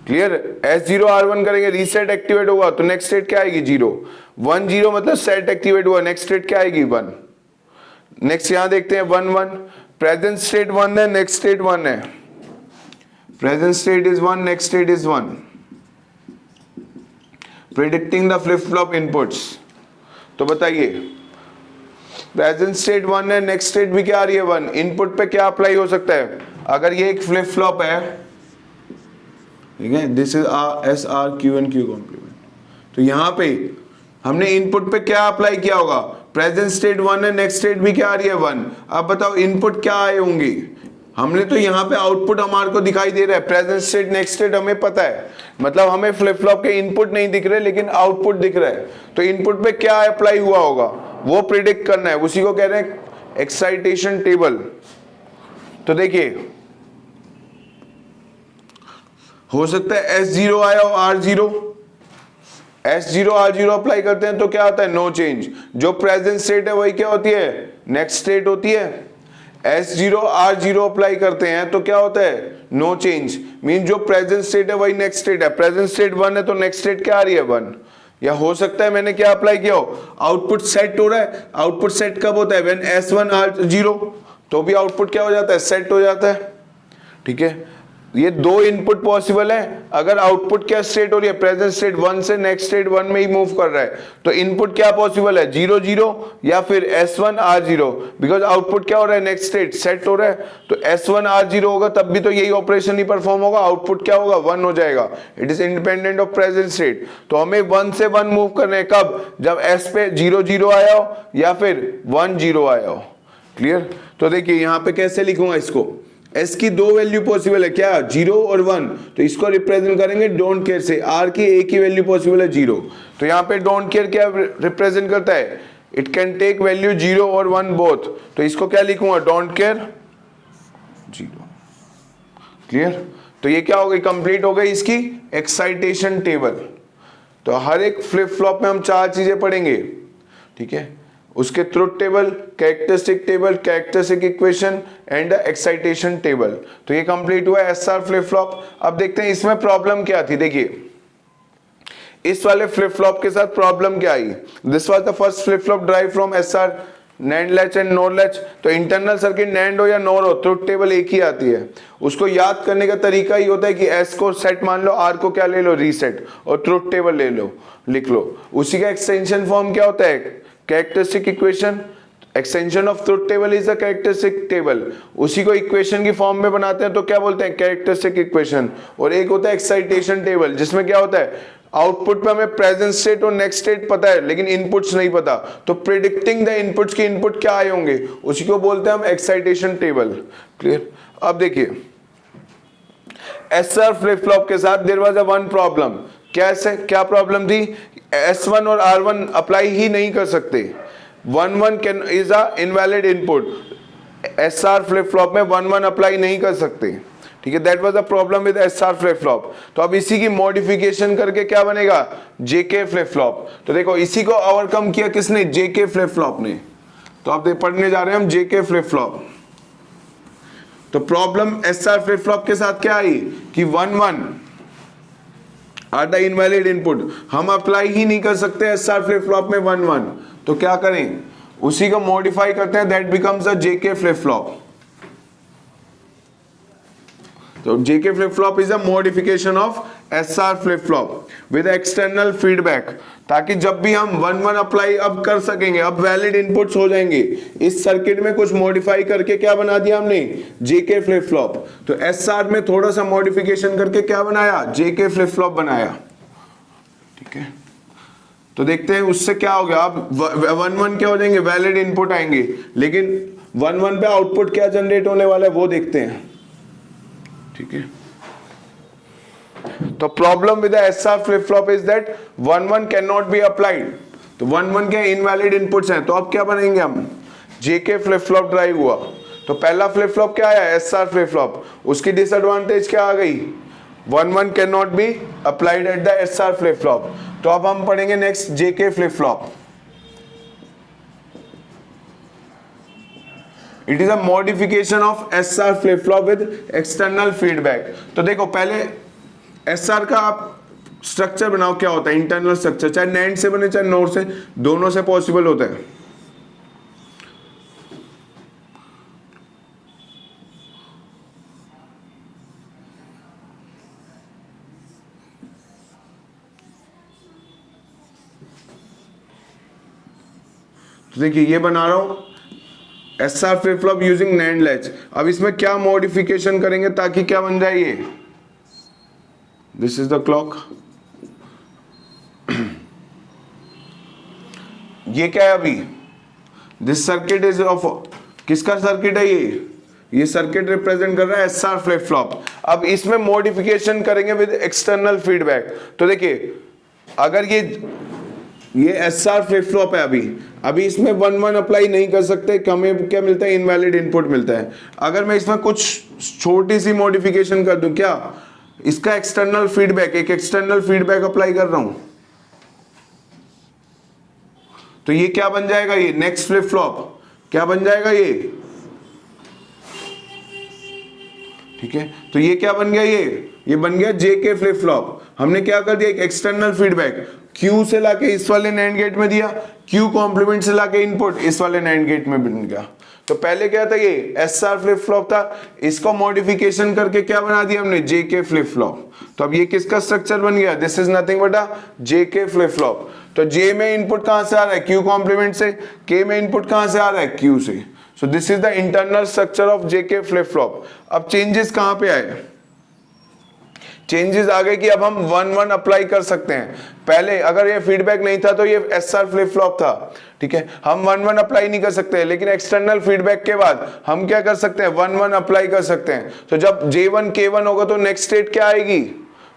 क्लियर। S0 R1 करेंगे, रीसेट एक्टिवेट होगा तो नेक्स्ट स्टेट क्या आएगी, 0 1 0, मतलब सेट एक्टिवेट हुआ, नेक्स्ट स्टेट क्या आएगी, 1। नेक्स्ट यहां देखते हैं 1 1, प्रेजेंट स्टेट 1 है, नेक्स्ट स्टेट 1 है, present state is 1, next state is 1। Predicting the flip flop inputs, तो बताइए प्रेजेंट स्टेट 1 है, नेक्स्ट स्टेट भी क्या आ रही है, 1। इनपुट पे क्या अप्लाई हो सकता है, अगर ये एक फ्लिप फ्लॉप है, ठीक है, this is SR Q1 Q complement, तो यहां पे हमने इनपुट पे क्या अप्लाई किया होगा, प्रेजेंट स्टेट 1 है, नेक्स्ट स्टेट भी क्या आ रही है, 1। अब बताओ इनपुट क्या आए होंगे, हमने तो यहाँ पे आउटपुट हमारे को दिखाई दे रहा है, प्रेजेंट स्टेट नेक्स्ट स्टेट हमें पता है, मतलब हमें फ्लिप फ्लॉप के इनपुट नहीं दिख रहे लेकिन आउटपुट दिख रहा है। तो इनपुट पे क्या अप्लाई हुआ होगा वो प्रिडिक्ट करना है, उसी को कह रहे हैं एक्साइटेशन टेबल। तो देखिए हो सकता है S0 आया हो R0, S0 R0 अप्लाई करते हैं तो क्या होता है, नो चेंज। जो प्रेजेंट स्टेट है वही क्या होती है, नेक्स्ट स्टेट होती है। S0 R0 अप्लाई करते हैं तो क्या होता है, नो चेंज, मीन जो प्रेजेंट स्टेट है वही नेक्स्ट स्टेट है। प्रेजेंट स्टेट 1 है तो नेक्स्ट स्टेट क्या आ रही है, 1। या हो सकता है मैंने क्या अप्लाई किया हो, आउटपुट सेट हो रहा है। आउटपुट सेट कब होता है, व्हेन S1 R0, तो भी आउटपुट क्या हो जाता है, सेट हो जाता है, ठीक है। ये दो इनपुट पॉसिबल है, अगर आउटपुट क्या स्टेट हो रही है, प्रेजेंट स्टेट 1 से नेक्स्ट स्टेट 1 में ही मूव कर रहा है, तो इनपुट क्या पॉसिबल है, 0 0 या फिर S1 R0, बिकॉज आउटपुट क्या हो रहा है, नेक्स्ट स्टेट सेट हो रहा है। तो S1 R0 होगा तब भी तो यही ऑपरेशन ही परफॉर्म होगा, आउटपुट क्या होगा, 1 हो जाएगा, it is independent of present state. तो हमें 1 से 1 मूव करने हैं, कब, जब S पे 0 0 आया हो या फिर 1 0 आया हो, क्लियर। तो देखिए यहाँ पे कैसे लिखूंगा इसको, S की दो वैल्यू पॉसिबल है, क्या, 0 और 1, तो इसको रिप्रेजेंट करेंगे डोंट केयर से। R की एक ही वैल्यू पॉसिबल है, 0, तो यहाँ पे डोंट केयर क्या रिप्रेजेंट करता है, इट कैन टेक वैल्यू 0 और 1 बोथ, तो इसको क्या लिखूंगा, डोंट केयर 0, क्लियर। तो ये क्या हो गई, कंप्लीट हो गई इसकी एक्साइटेशन टेबल। तो हर एक फ्लिप फ्लॉप में हम 4 चीजें पढ़ेंगे, ठीक है, उसके truth table, characteristic table, characteristic equation and excitation table. तो ये कंप्लीट हुआ SR फ्लिप फ्लॉप। अब देखते हैं इसमें प्रॉब्लम क्या थी। देखिए इस वाले फ्लिप फ्लॉप के साथ प्रॉब्लम क्या आई, this was the first flip flop drive from SR NAND latch and NOR latch. तो इंटरनल सर्किट नैंड हो या नोर हो, ट्रुथ टेबल एक ही आती है। उसको याद करने का तरीका ही होता है कि S को सेट मान लो, R को क्या ले लो, रीसेट, और ट्रुथ टेबल ले लो, लिख लो। उसी का एक्सटेंशन फॉर्म क्या होता है, characteristic equation. Extension of truth table is a characteristic table. उसी को इक्वेशन की फॉर्म में बनाते हैं तो क्या बोलते हैं, कैरेक्टरिस्टिक इक्वेशन। और एक होता है एक्साइटेशन टेबल, जिसमें क्या होता है, आउटपुट पे हमें प्रेजेंट स्टेट और नेक्स्ट स्टेट पता है लेकिन इनपुट्स नहीं पता, तो प्रिडिक्टिंग द इनपुट्स की इनपुट क्या आए होंगे, उसी को बोलते हैं हम एक्साइटेशन टेबल, क्लियर। अब देखिए SR फ्लिप फ्लॉप के साथ there was a one problem. क्या प्रॉब्लम थी, S1 और R1 अप्लाई ही नहीं कर सकते, 1 1 can is a invalid input. SR flip flop में 1 1 अप्लाई नहीं कर सकते, ठीक है, that was a problem with SR flip flop. तो अब इसी की मॉडिफिकेशन करके क्या बनेगा, JK फ्लिप फ्लॉप। तो देखो इसी को ओवरकम किया किसने, JK फ्लिप फ्लॉप ने। तो आप पढ़ने जा रहे हैं हम जेके फ्लिप फ्लॉप। तो प्रॉब्लम एसआर फ्लिप फ्लॉप के साथ क्या आई कि 1-1 आर द इनवैलिड इनपुट, हम अप्लाई ही नहीं कर सकते एसआर फ्लिप फ्लॉप में 1-1, तो क्या करें, उसी को मॉडिफाई करते हैं, that becomes a JK flip flop. तो JK flip flop is a modification of SR flip flop with external feedback, ताकि जब भी हम 1-1 अप्लाई अब कर सकेंगे, अब वैलिड इनपुट्स हो जाएंगे। इस सर्किट में कुछ मॉडिफाई करके क्या बना दिया हमने, जेके फ्लिप फ्लॉप। तो एसआर में थोड़ा सा मॉडिफिकेशन करके क्या बनाया, जेके फ्लिप फ्लॉप बनाया। ठीक है, तो देखते हैं उससे क्या हो गया। अब 1-1 क्या हो जाएंगे, वैलिड इनपुट आएंगे, लेकिन 1-1 पे आउटपुट क्या जनरेट होने वाला है वो देखते हैं। ठीक है, तो problem with SR flip flop is that 1-1 can not be applied. तो 1-1 के इनवैलिड इनपुट्स हैं, तो अब क्या बनेंगे हम, जेके फ्लिप फ्लॉप ड्राइव हुआ। तो पहला फ्लिप फ्लॉप क्या आया, एसआर फ्लिप फ्लॉप, उसकी डिसएडवांटेज क्या आ गई, 1-1 can not be applied at the SR flip flop. तो अब हम पढ़ेंगे next JK flip flop. It is a modification of SR flip flop with external feedback. तो देखो पहले एसआर का आप स्ट्रक्चर बनाओ, क्या होता है इंटरनल स्ट्रक्चर, चाहे नैंड से बने चाहे नोर से, दोनों से पॉसिबल होता है। तो देखिए ये बना रहा हूं SR flip flop using NAND latch. अब इसमें क्या मॉडिफिकेशन करेंगे ताकि क्या बन जाए, ये दिस इज द क्लॉक, ये क्या है अभी, दिस सर्किट इज ऑफ, किसका सर्किट है ये सर्किट रिप्रेजेंट कर रहा है एसआर फ्लिप फ्लॉप। अब इसमें मॉडिफिकेशन करेंगे विद एक्सटर्नल फीडबैक। तो देखिए अगर ये एसआर फ्लिप फ्लॉप है, अभी इसमें 1-1 अप्लाई नहीं कर सकते, हमें क्या मिलता है, इनवैलिड इनपुट मिलता है। अगर मैं इसमें कुछ छोटी सी मॉडिफिकेशन कर दूं, क्या इसका एक्सटर्नल फीडबैक, एक एक्सटर्नल फीडबैक अप्लाई कर रहा हूं, तो ये क्या बन जाएगा, ये नेक्स्ट फ्लिप फ्लॉप क्या बन जाएगा ये। ठीक है, तो ये क्या बन गया, ये बन गया जेके फ्लिप फ्लॉप। हमने क्या कर दिया, एक एक्सटर्नल फीडबैक Q से लाके इस वाले नैंड गेट में दिया, Q कॉम्प्लीमेंट से लाके इनपुट इस वाले नैंड गेट में बन गया। तो पहले क्या था, ये एसआर फ्लिप फ्लॉप था, इसको मॉडिफिकेशन करके क्या बना दिया हमने, जेके फ्लिप फ्लॉप। तो अब ये किसका स्ट्रक्चर बन गया, this is nothing but a JK flip flop. तो J में इनपुट कहां से आ रहा है, Q कॉम्प्लीमेंट से, K में इनपुट कहां से आ रहा है, Q से। So this is the internal structure of JK flip flop. अब चेंजेस कहां पे आए, चेंजेस आ गए कि अब हम 1-1 अप्लाई कर सकते हैं। पहले अगर ये फीडबैक नहीं था तो ये एसआर फ्लिप फ्लॉप था। ठीक है, हम 1-1 अप्लाई नहीं कर सकते, लेकिन एक्सटर्नल फीडबैक के बाद हम क्या कर सकते हैं, 1-1 अप्लाई कर सकते हैं। तो जब J1 K1 होगा तो नेक्स्ट स्टेट क्या आएगी,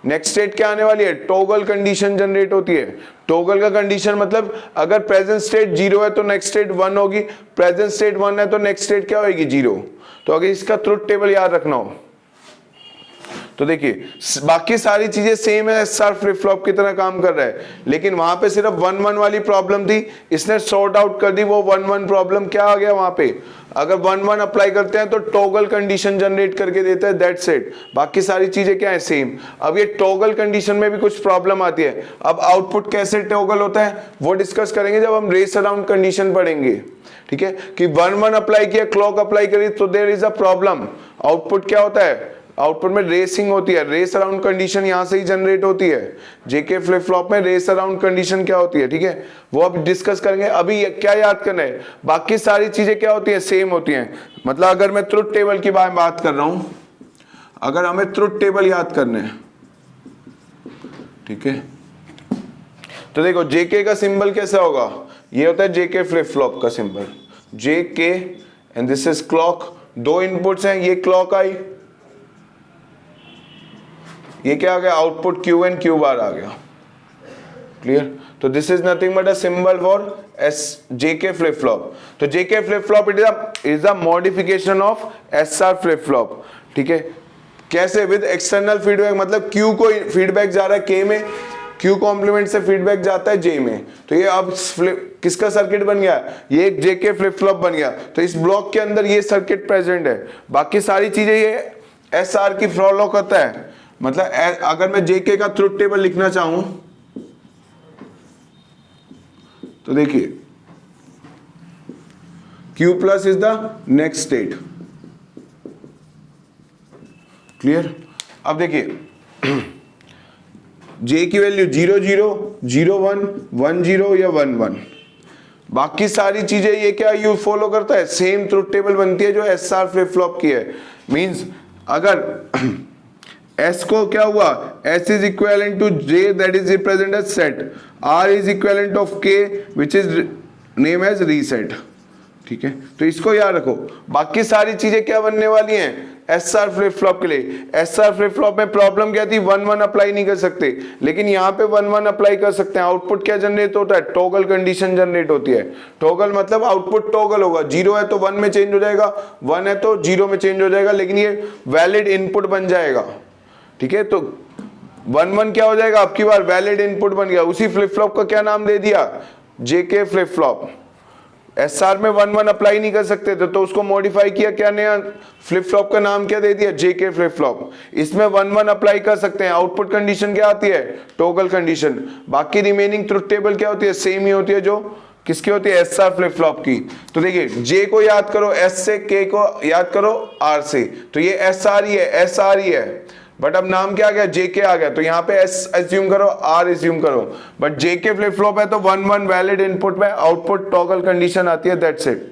नेक्स्ट स्टेट क्या आने वाली है, टॉगल कंडीशन जनरेट होती है। टॉगल का कंडीशन मतलब अगर प्रेजेंट स्टेट 0 है तो नेक्स्ट स्टेट 1 होगी, प्रेजेंट स्टेट 1 है तो नेक्स्ट स्टेट क्या होगी, 0। तो अगर इसका ट्रुथ टेबल याद रखना हो तो देखिए बाकी सारी चीजें सेम है, एसआर फ्लिप फ्लॉप की तरह काम कर रहा है, लेकिन वहां पे सिर्फ 1-1 वाली प्रॉब्लम थी, इसने सॉर्ट आउट कर दी वो 1-1 प्रॉब्लम। क्या आ गया वहां पे, अगर 1-1 अप्लाई करते हैं तो टॉगल कंडीशन जनरेट करके देता है, दैट्स इट। बाकी सारी चीजें क्या है, सेम। अब ये टॉगल कंडीशन में भी कुछ प्रॉब्लम आती है। अब आउटपुट कैसे टॉगल होता है वो डिस्कस करेंगे जब हम रेस अराउंड कंडीशन पढ़ेंगे। ठीक है, कि 1-1 अप्लाई किया, क्लॉक अप्लाई करी तो there is a problem. Output क्या होता है, आउटपुट में रेसिंग होती है, रेस अराउंड कंडीशन यहां से ही जनरेट होती है। जेके फ्लिप फ्लॉप में रेस अराउंड कंडीशन क्या होती है, ठीक है, वो अब डिस्कस करेंगे। अभी क्या याद करना है, बाकी सारी चीजें क्या होती है, सेम होती हैं। मतलब अगर मैं ट्रुथ टेबल की बात कर रहा हूं, अगर हमें ट्रुथ टेबल याद करने हैं, ठीक है, तो देखो जेके का सिंबल कैसा होगा, ये होता है जेके फ्लिप फ्लॉप का symbol, JK and this is clock. दो इनपुट्स हैं, ये क्लॉक आई, ये क्या आ गया, output Q and Q bar आ गया। क्लियर, तो this is nothing but a symbol for S JK flip flop. तो JK flip flop it is a modification of SR flip flop. ठीक है, कैसे, विद एक्सटर्नल फीडबैक, मतलब Q को feedback जा रहा है के में, Q कॉम्प्लीमेंट से फीडबैक जाता है J में, तो ये अब किसका सर्किट बन गया, ये एक JK फ्लिप फ्लॉप बन गया। तो इस ब्लॉक के अंदर ये सर्किट प्रेजेंट है, बाकी सारी चीजें ये SR की फॉलो करता है। मतलब अगर मैं JK का ट्रुथ टेबल लिखना चाहूं तो देखिए Q plus is the next state, clear. अब देखिए J की वैल्यू 0 0 0 1 1 0 या 1 1, बाकी सारी चीजें ये क्या यू फॉलो करता है, सेम ट्रुथ टेबल बनती है जो SR फ्लिप फ्लॉप की है। मींस अगर S को क्या हुआ, S is equivalent to J that is represent as set, R is equivalent of K which is name as reset, ठीक है। तो इसको याद रखो, बाकी सारी चीजें क्या बनने वाली हैं SR फ्लिप फ्लॉप के लिए। SR फ्लिप फ्लॉप में प्रॉब्लम क्या थी, 1 1 अप्लाई नहीं कर सकते, लेकिन यहाँ पे 1 1 अप्लाई कर सकते हैं। आउटपुट क्या जनरेट होता है, टॉगल कंडीशन जनरेट होती है। टॉगल मतलब आउटपुट टॉगल होगा, 0 है तो 1 में चेंज हो जाएगा, 1 है तो 0 में चेंज हो जाएगा, लेकिन ये वैलिड इनपुट बन जाएगा, ठीक है। तो 1 1 क्या हो जाएगा, आपकी बार वैलिड इनपुट बन गया। उसी फ्लिप फ्लॉप का क्या नाम दे दिया, JK फ्लिप फ्लॉप। SR में 1 1 अप्लाई नहीं कर सकते थे, तो उसको मॉडिफाई किया, क्या नया फ्लिप फ्लॉप का नाम क्या दे दिया, JK फ्लिप फ्लॉप। इसमें 1 1 अप्लाई कर सकते हैं। आउटपुट कंडीशन क्या आती है, टॉगल कंडीशन। बाकी रिमेनिंग ट्रुथ टेबल क्या होती है, सेम ही होती है जो किसकी होती है, SR फ्लिप फ्लॉप की। तो देखिए J को याद करो S से, K को याद करो R से, तो ये SR ही है, SR ही है। बट अब नाम क्या आ गया, JK आ गया, तो यहाँ पे S एज्यूम करो, R एज्यूम करो। बट JK फ्लिप फ्लॉप है तो 1 1 वैलिड इनपुट में आउटपुट टॉगल कंडीशन आती है, दैट्स इट।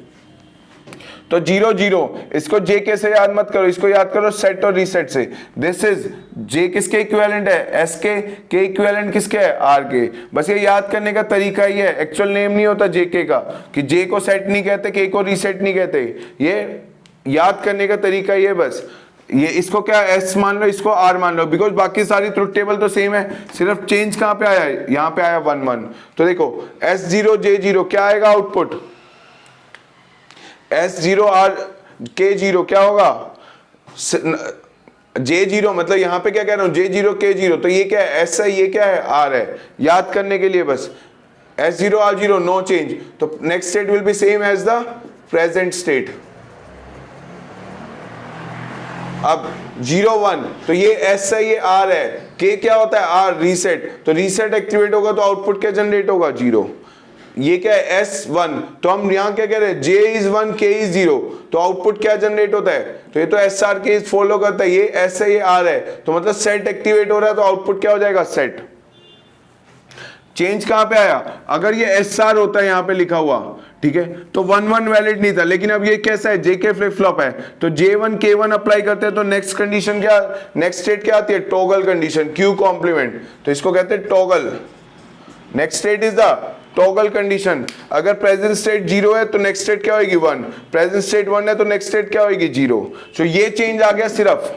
तो 0 0 इसको JK से याद मत करो, इसको याद करो सेट और रीसेट से। दिस इज J किसके इक्विवेलेंट है, S के, K इक्विवेलेंट किसके है, R के। बस ये याद करने का तरीका ही है, एक्चुअल नेम नहीं होता JK का, कि J को सेट नहीं कहते, K को रीसेट नहीं कहते, ये याद करने का तरीका ही है बस। ये इसको क्या S मान लो, इसको R मान लो, बिकॉज बाकी सारी ट्रुथ टेबल तो सेम है, सिर्फ चेंज कहां पे आया है, यहां पे आया 1 1। तो देखो S0 J0 क्या आएगा आउटपुट, S0 R K0 क्या होगा, J0 मतलब यहां पे क्या कह रहा हूं, J0 K0, तो ये क्या है S है, ये क्या है R है, याद करने के लिए बस। S0 R0 नो चेंज, तो next state will be same as the present state. अब 0 1 तो ये S है, ये R है, K क्या होता है R रीसेट, तो रीसेट एक्टिवेट होगा तो आउटपुट क्या जनरेट होगा 0। ये क्या है S1, तो हम यहां क्या कह रहे हैं, J is 1 K is 0, तो आउटपुट क्या जनरेट होता है, तो ये तो SR के फॉलो करता है, ये S है ये R है, तो मतलब सेट एक्टिवेट हो रहा है तो आउटपुट क्या हो जाएगा, सेट। चेंज कहां पे आया, अगर ये SR होता है यहां पे लिखा हुआ, ठीक है, तो 1 1 वैलिड नहीं था, लेकिन अब ये कैसा है, JK फ्लिप फ्लॉप है, तो J1 K1 अप्लाई करते हैं तो नेक्स्ट कंडीशन क्या, नेक्स्ट स्टेट क्या आती है, टॉगल कंडीशन, Q कॉम्प्लीमेंट, तो इसको कहते हैं toggle. Next state is the toggle condition. अगर प्रेजेंट स्टेट 0 है तो नेक्स्ट स्टेट क्या होगी 1, प्रेजेंट स्टेट 1 है तो नेक्स्ट स्टेट क्या होगी 0। सो ये चेंज आ गया सिर्फ,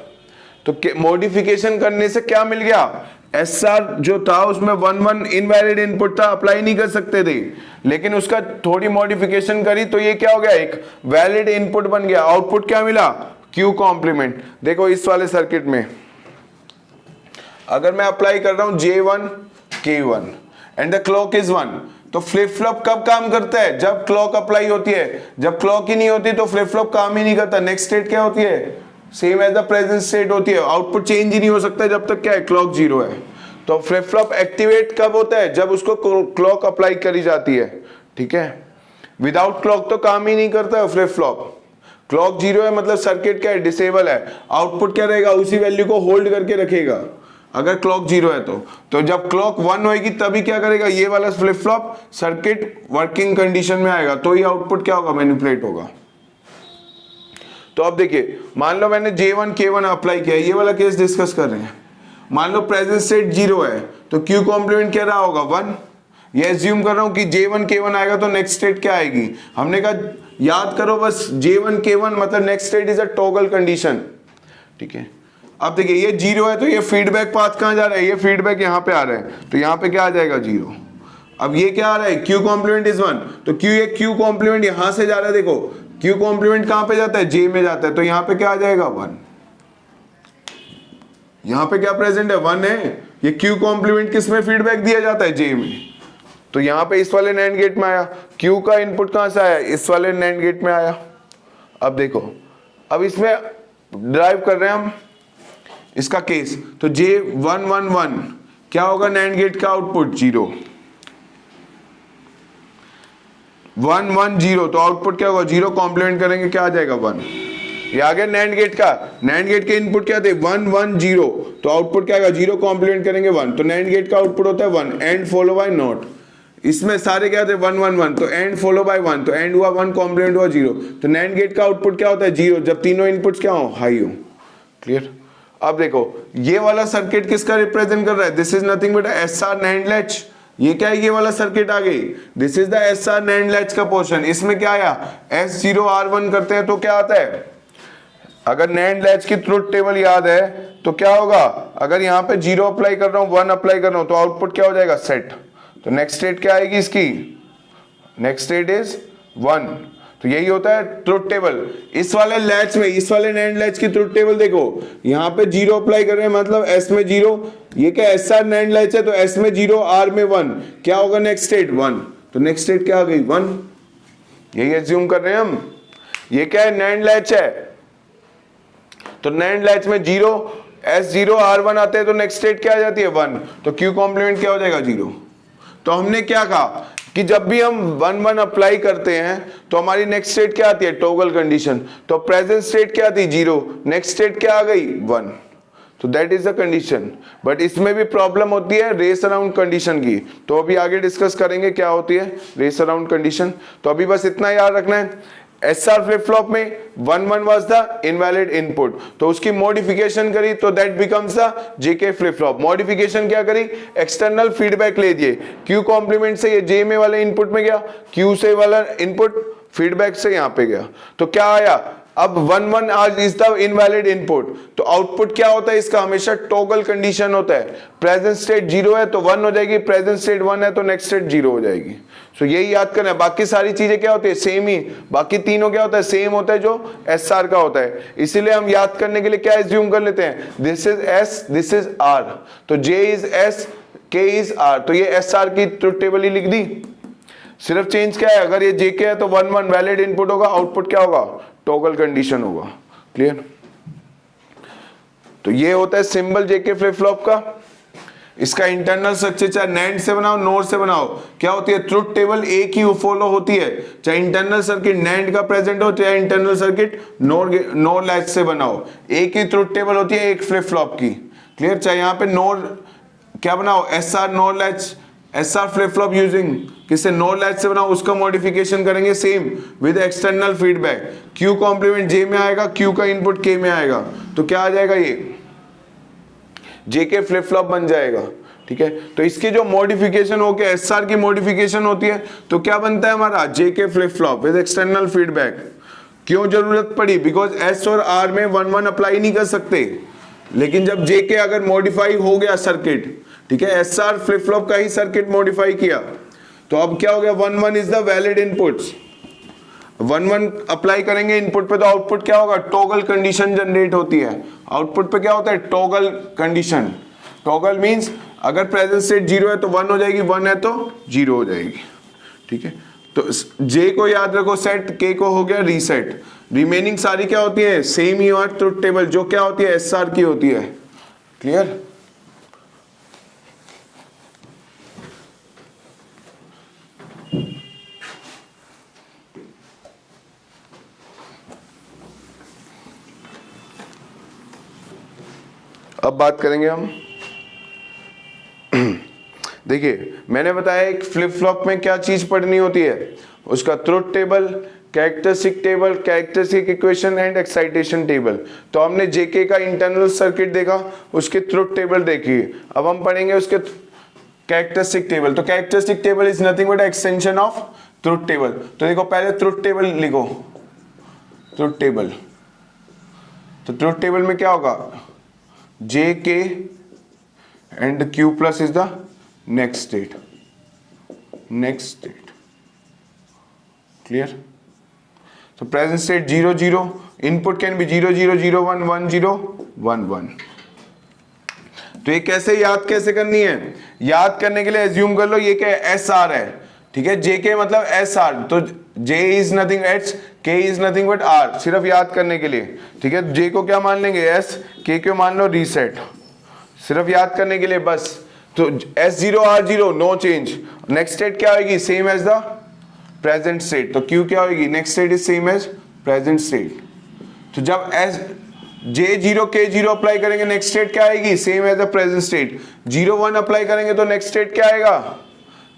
तो मॉडिफिकेशन करने से क्या मिल गया, SR जो था उसमें 1 1 इनवैलिड इनपुट था, अप्लाई नहीं कर सकते थे, लेकिन उसका थोड़ी मॉडिफिकेशन करी तो ये क्या हो गया, एक वैलिड इनपुट बन गया। आउटपुट क्या मिला, Q कॉम्प्लीमेंट। देखो इस वाले सर्किट में अगर मैं अप्लाई कर रहा हूं J1 K1 and the clock is 1, तो फ्लिप फ्लॉप कब काम करता है, जब क्लॉक अप्लाई होती है। जब क्लॉक ही नहीं होती तो फ्लिप फ्लॉप काम ही नहीं करता। नेक्स्ट स्टेट क्या होती है, same as the present state होती है, आउटपुट चेंज ही नहीं हो सकता जब तक क्या है, क्लॉक 0 है। तो फ्लिप फ्लॉप एक्टिवेट कब होता है, जब उसको क्लॉक अप्लाई करी जाती है, ठीक है। विदाउट क्लॉक तो काम ही नहीं करता है फ्लिप फ्लॉप। क्लॉक 0 है मतलब सर्किट क्या है, डिसेबल है, आउटपुट क्या रहेगा, उसी वैल्यू को होल्ड करके रखेगा अगर क्लॉक 0 है तो जब क्लॉक 1 होगी तभी क्या करेगा, ये वाला flip flop circuit working condition में आएगा, तो ये आउटपुट क्या होगा, मैनिपुलेट होगा। तो अब देखिए, मान लो मैंने J1 K1 अप्लाई किया, ये वाला केस डिस्कस कर रहे हैं। मान लो प्रेजेंट स्टेट 0 है तो Q कॉम्प्लीमेंट क्या रहा होगा 1। ये एज्यूम कर रहा हूं कि J1 K1 आएगा तो नेक्स्ट स्टेट क्या आएगी, हमने कहा याद करो बस, J1 K1 मतलब next state is a toggle condition, ठीक है। अब देखिए ये 0 है तो ये फीडबैक पाथ कहां जा रहा है, ये फीडबैक यहां पे आ रहा है, तो यहां पे क्या आ जाएगा 0। अब ये क्या आ रहा है, Q कॉम्प्लीमेंट इज 1, तो Q कॉम्प्लीमेंट यहां से जा रहा है, देखो Q कॉम्प्लीमेंट कहां पे जाता है, J में जाता है, तो यहां पे क्या आ जाएगा 1। यहां पे क्या प्रेजेंट है, 1 है, ये Q कॉम्प्लीमेंट किस में फीडबैक दिया जाता है, J में। तो यहाँ पे इस वाले नैंड गेट में आया, Q का इनपुट कहाँ से आया, इस वाले नैंड गेट में आया। अब देखो, अब इसमें ड्राइव कर रहे हैं हम इसका केस, तो J111 क्या होगा, नैंड गेट का आउटपुट 0, 110 तो आउटपुट क्या होगा 0, कॉम्प्लीमेंट करेंगे क्या आ जाएगा 1। ये आ गया नैंड गेट का, नैंड गेट के इनपुट क्या थे 110 तो आउटपुट क्या आएगा 0, कॉम्प्लीमेंट करेंगे 1, तो नैंड गेट का आउटपुट होता है 1, एंड फॉलो बाय नॉट। इसमें सारे क्या थे 111, तो एंड फॉलो बाय 1, तो एंड हुआ 1, कॉम्प्लीमेंट हुआ 0, तो नैंड गेट का आउटपुट क्या होता है 0 जब तीनों इनपुट्स क्या हो, हाई हो। क्लियर। अब देखो ये वाला सर्किट किसका रिप्रेजेंट कर रहा है, this is nothing but SR NAND latch. ये क्या है, ये वाला सर्किट आ गई, this is the SR NAND latch का पोर्शन। इसमें क्या आया, S0R1 करते हैं तो क्या आता है, अगर नैंड लैच की ट्रुथ टेबल याद है तो क्या होगा, अगर यहाँ पे 0 अप्लाई कर रहा हूँ 1 अप्लाई कर रहा हूँ तो आउटपुट क्या हो जाएगा सेट। तो नेक्स्ट स्टेट क्या आएगी इसकी, नेक्स्ट स्टेट इज 1। तो यही होता है ट्रुथ टेबल। इस वाले लैच में, इस वाले नैंड लैच की ट्रुथ टेबल देखो, यहाँ पे 0 अप्लाई कर रहे हैं मतलब S में 0, ये क्या SR नैंड लैच है तो S में 0 R में 1, क्या होगा नेक्स्ट स्टेट 1, तो नेक्स्ट स्टेट क्या आ गई 1। यही एज्यूम कर रहे हैं हम। ये क्या है, नैंड लैच है, तो नैंड लैच में 0 S0 R1 आते हैं तो नेक्स्ट स्टेट क्या आ जाती है 1, तो Q कॉम्प्लीमेंट क्या हो जाएगा 0। तो हमने क्या कहा कि जब भी हम 1 अप्लाई करते हैं तो हमारी नेक्स्ट स्टेट क्या आती है, टॉगल कंडीशन। तो प्रेजेंट स्टेट क्या थी 0, नेक्स्ट स्टेट क्या आ गई 1, तो that is the condition. But इसमें भी प्रॉब्लम होती है रेस अराउंड कंडीशन की, तो अभी आगे डिस्कस करेंगे क्या होती है रेस अराउंड कंडीशन। तो अभी बस इतना याद रखना है, SR फ्लिप फ्लॉप में 1 वाज द इनवैलिड इनपुट, तो उसकी मॉडिफिकेशन करी तो that becomes the JK flip flop. Modification क्या करी, एक्सटर्नल फीडबैक ले दिए, Q कॉम्प्लीमेंट से ये J में वाले इनपुट में गया, Q से वाला इनपुट फीडबैक से यहाँ पे गया, तो क्या आया, अब 1 आज इज द इनवैलिड इनपुट, तो आउटपुट क्या होता है इसका, हमेशा टॉगल कंडीशन होता है। प्रेजेंट स्टेट 0 है तो 1 हो जाएगी, प्रेजेंट स्टेट 1 है तो नेक्स्ट स्टेट 0 हो जाएगी। सो यही याद करना है, बाकी सारी चीजें क्या होती है सेम ही, बाकी तीनों क्या होता है सेम होता है जो SR का होता है। इसीलिए हम याद करने के लिए क्या एज्यूम कर लेते हैं, this is S, this is R, तो J is S, K is R, तो ये SR की ट्रुथ टेबल ही लिख दी। सिर्फ चेंज क्या है, अगर ये JK है तो 1 वैलिड इनपुट होगा, आउटपुट क्या होगा टॉगल कंडीशन होगा। क्लियर। तो ये होता है सिंबल JK फ्लिप फ्लॉप का। इसका इंटरनल स्ट्रक्चर चाहे नैंड से बनाओ नोर से बनाओ, क्या होती है ट्रुथ टेबल एक ही फॉलो होती है, चाहे इंटरनल सर्किट नैंड का प्रेजेंट हो चाहे इंटरनल सर्किट नोर लैच से बनाओ, एक ही ट्रुथ टेबल होती है एक फ्लिप फ्लॉप की। क्लियर। चाहे यहाँ पे नोर क्या बनाओ SR NOR latch, SR flip flop using किससे, नोर लैच से बनाओ, उसका मॉडिफिकेशन करेंगे same with external feedback. Q complement J में आएगा, Q का इनपुट K में आएगा, तो क्या आ जाएगा ये JK फ्लिप फ्लॉप बन जाएगा। ठीक है। तो इसकी जो मॉडिफिकेशन हो के SR की मॉडिफिकेशन होती है तो क्या बनता है हमारा JK flip flop with external feedback. क्यों जरूरत पड़ी, बिकॉज S और R में 1 अप्लाई नहीं कर सकते, लेकिन जब JK अगर मॉडिफाई हो गया सर्किट, ठीक है, SR फ्लिप फ्लॉप का ही सर्किट मॉडिफाई किया तो अब क्या हो गया 1 is the valid inputs. 1 apply करेंगे इनपुट पे तो आउटपुट क्या होगा, टॉगल कंडीशन जनरेट होती है। आउटपुट पे क्या होता है टॉगल कंडीशन। टॉगल मींस अगर प्रेजेंट स्टेट 0 है तो 1 हो जाएगी, 1 है तो 0 हो जाएगी। ठीक है। तो J को याद रखो सेट, K को हो गया रीसेट, रिमेनिंग सारी क्या होती है सेम ही और ट्रुथ टेबल जो क्या होती है SR की होती है। क्लियर। अब बात करेंगे हम देखिए मैंने बताया एक फ्लिप फ्लॉप में क्या चीज पढ़नी होती है, उसका truth table, characteristic table, characteristic equation and excitation table. तो हमने JK का इंटरनल सर्किट देखा, उसकी ट्रुथ टेबल देखी, अब हम पढ़ेंगे उसके कैरेक्टरिस्टिक टेबल। तो characteristic table is nothing but extension of truth table. तो देखो पहले ट्रुथ टेबल लिखो, ट्रुथ टेबल। तो ट्रुथ टेबल में क्या होगा JK and Q plus is the next state. Clear? So present state 0 0, input can be 0 0 0 1 1 0 1 1. तो ये कैसे याद कैसे करनी है, याद करने के लिए एज्यूम कर लो ये क्या एस आर है, ठीक है, जे के मतलब एस आर, तो जे इज नथिंग एच, के इज नथिंग बट आर, सिर्फ याद करने के लिए, ठीक है। जे को क्या मान लेंगे एस, के को मान लो रीसेट, सिर्फ याद करने के लिए बस। तो S0 R0 no change, next state क्या होगी, same as the present state, तो Q क्या होगी, next state is same as present state. तो जब J0 K0 अप्लाई करेंगे नेक्स्ट स्टेट क्या आएगी, same as the present state. 0 1 apply करेंगे तो नेक्स्ट स्टेट क्या आएगा,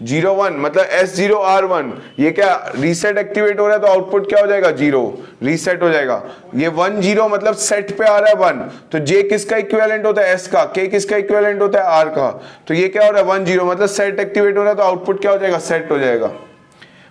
0 1, मतलब S0 R1, ये क्या रीसेट एक्टिवेट हो रहा है तो आउटपुट क्या हो जाएगा 0, रीसेट हो जाएगा। ये 1 0 मतलब सेट पे आ रहा है 1, तो J किसका इक्विवेलेंट होता है S का, K किसका इक्विवेलेंट होता है R का, तो ये क्या हो रहा है 1 0 मतलब सेट एक्टिवेट हो रहा है तो आउटपुट क्या हो जाएगा, सेट हो जाएगा।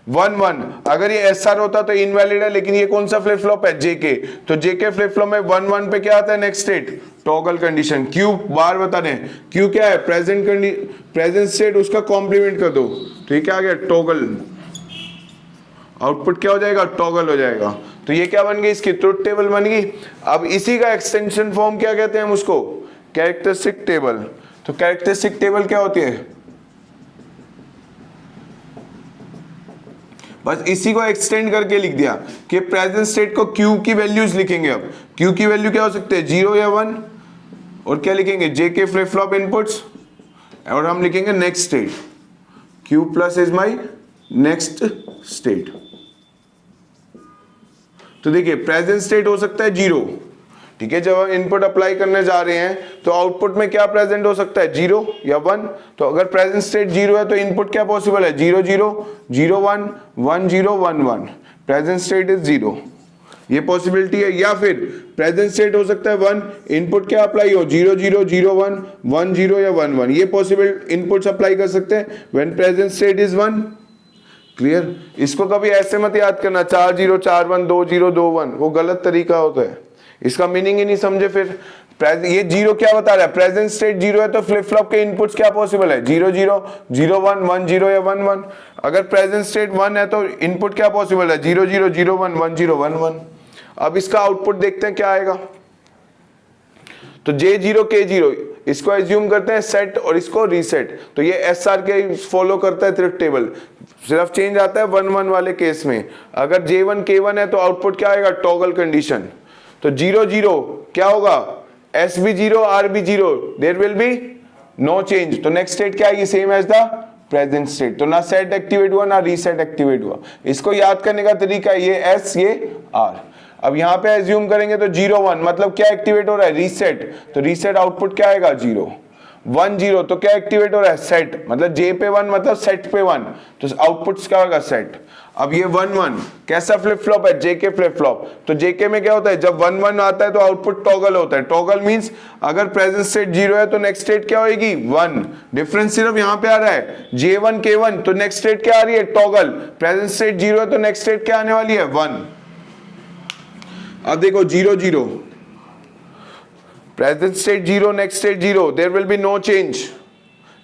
1 1, अगर ये SR होता तो इनवैलिड है, लेकिन ये कौन सा फ्लिप फ्लॉप है, JK, तो JK फ्लिप फ्लॉप में 1 1 पे क्या आता है next state, toggle condition. Q बार बता रहे हैं, Q क्या है, प्रेजेंट स्टेट, उसका कॉम्प्लीमेंट कर दो, तो ये क्या आ गया टॉगल, आउटपुट क्या हो जाएगा, टॉगल हो जाएगा। तो ये क्या बन गई, इसकी ट्रुथ टेबल बन गई। अब इसी का एक्सटेंशन फॉर्म क्या कहते हैं हम उसको, कैरेक्टरिस्टिक टेबल। तो कैरेक्टरिस्टिक टेबल क्या होती है, बस इसी को एक्सटेंड करके लिख दिया कि प्रेजेंट स्टेट को Q की वैल्यूज लिखेंगे। अब Q की वैल्यू क्या हो सकते हैं, 0 या 1, और क्या लिखेंगे, JK फ्लिप फ्लॉप इनपुट्स, और हम लिखेंगे next state, Q plus is my next state. तो देखिए प्रेजेंट स्टेट हो सकता है 0, ठीक है, जब हम इनपुट अप्लाई करने जा रहे हैं तो आउटपुट में क्या प्रेजेंट हो सकता है, 0 या 1। तो अगर प्रेजेंट स्टेट 0 है तो इनपुट क्या पॉसिबल है, 0 0 0 1 1 0 1 1, प्रेजेंट स्टेट इज 0, ये पॉसिबिलिटी है। या फिर प्रेजेंट स्टेट हो सकता है 1, इनपुट क्या अप्लाई हो, 0 0 0 1 1 0 या 1 1, ये पॉसिबल इनपुट्स अप्लाई कर सकते हैं when present state is 1। Clear, इसको कभी ऐसे मत याद करना 4 0 4 1 2 0 2 1, वो गलत तरीका होता है, इसका मीनिंग ही नहीं समझे। फिर ये 0 क्या बता रहा है, प्रेजेंट स्टेट 0 है तो फ्लिप फ्लॉप के इनपुट्स क्या पॉसिबल है, 0 0 0 1 1 0 या 1 1। अगर प्रेजेंट स्टेट 1 है तो इनपुट क्या पॉसिबल है, 0 0 0 1 1 0 1 1। अब इसका आउटपुट देखते हैं क्या आएगा। तो J0 K0 इसको एज्यूम करते हैं सेट और इसको रीसेट, तो ये SR के फॉलो करता है ट्रुथ टेबल, सिर्फ चेंज आता है 1 1 वाले केस में। अगर J1 K1 है तो आउटपुट क्या आएगा, टॉगल कंडीशन। तो 0 0 क्या होगा, S भी 0 R भी 0, there will be no change, तो नेक्स्ट स्टेट क्या आएगी, same as the present state. तो ना सेट एक्टिवेट हुआ ना रीसेट एक्टिवेट हुआ। इसको याद करने का तरीका है ये S ये R। अब यहां पे एज्यूम करेंगे तो 0 1 मतलब क्या एक्टिवेट हो रहा है, रीसेट, तो रीसेट आउटपुट क्या आएगा 0 1 0, तो क्या एक्टिवेट हो रहा है, सेट, मतलब J पे 1 मतलब सेट पे 1, तो आउटपुट क्या होगा, सेट। अब ये 1 1 कैसा फ्लिप फ्लॉप है, JK फ्लिप फ्लॉप, तो JK में क्या होता है, जब 1 1 आता है तो आउटपुट टॉगल होता है। टॉगल मींस अगर प्रेजेंट स्टेट 0 है तो नेक्स्ट स्टेट क्या होगी, 1। डिफरेंस सिर्फ यहां पे आ रहा है, J1 K1 तो नेक्स्ट स्टेट क्या आ रही है, टॉगल, प्रेजेंट स्टेट 0 है तो नेक्स्ट स्टेट क्या आने वाली है, 1। अब देखो 0 0 present state 0 next state 0, there will be no change,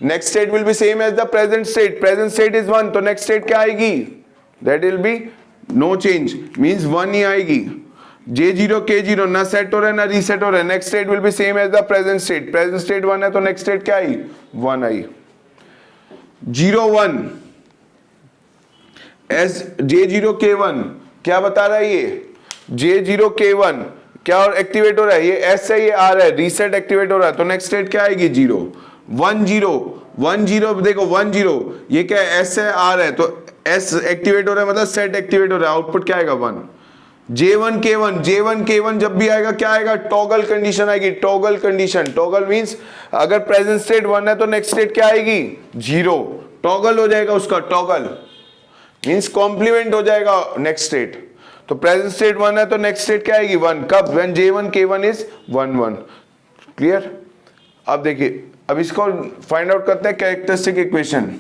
next state will be same as the present state is 1, तो next state क्या आएगी, that will be no change, means 1 ही आएगी। J0 K0 ना सेट हो रहा है ना रीसेट हो रहा है, next state will be same as the present state 1 है तो next state क्या आई, 1 आई। 0 1 S J0 K1 क्या बता रहा है ये, J0 K1 क्या और एक्टिवेट हो रहा है, ये S है ये R है, रीसेट एक्टिवेट हो रहा है तो नेक्स्ट स्टेट क्या आएगी, 0 1 0 1 0, देखो 1 0 ये क्या है, S है R है, तो S एक्टिवेट हो रहा है मतलब सेट एक्टिवेट हो रहा है, आउटपुट क्या आएगा 1। J1 K1 जब भी आएगा क्या आएगा, टॉगल कंडीशन आएगी, टॉगल कंडीशन, टॉगल मींस अगर प्रेजेंट स्टेट 1 है तो नेक्स्ट स्टेट क्या आएगी, 0, टॉगल हो जाएगा उसका, टॉगल मींस कॉम्प्लीमेंट हो जाएगा नेक्स्ट स्टेट। तो प्रेजेंट स्टेट 1 है तो नेक्स्ट स्टेट क्या आएगी, 1, कब, when J1 K1 is 1 1। Clear. अब देखिए, अब इसको फाइंड आउट करते हैं कैरेक्टरिस्टिक इक्वेशन।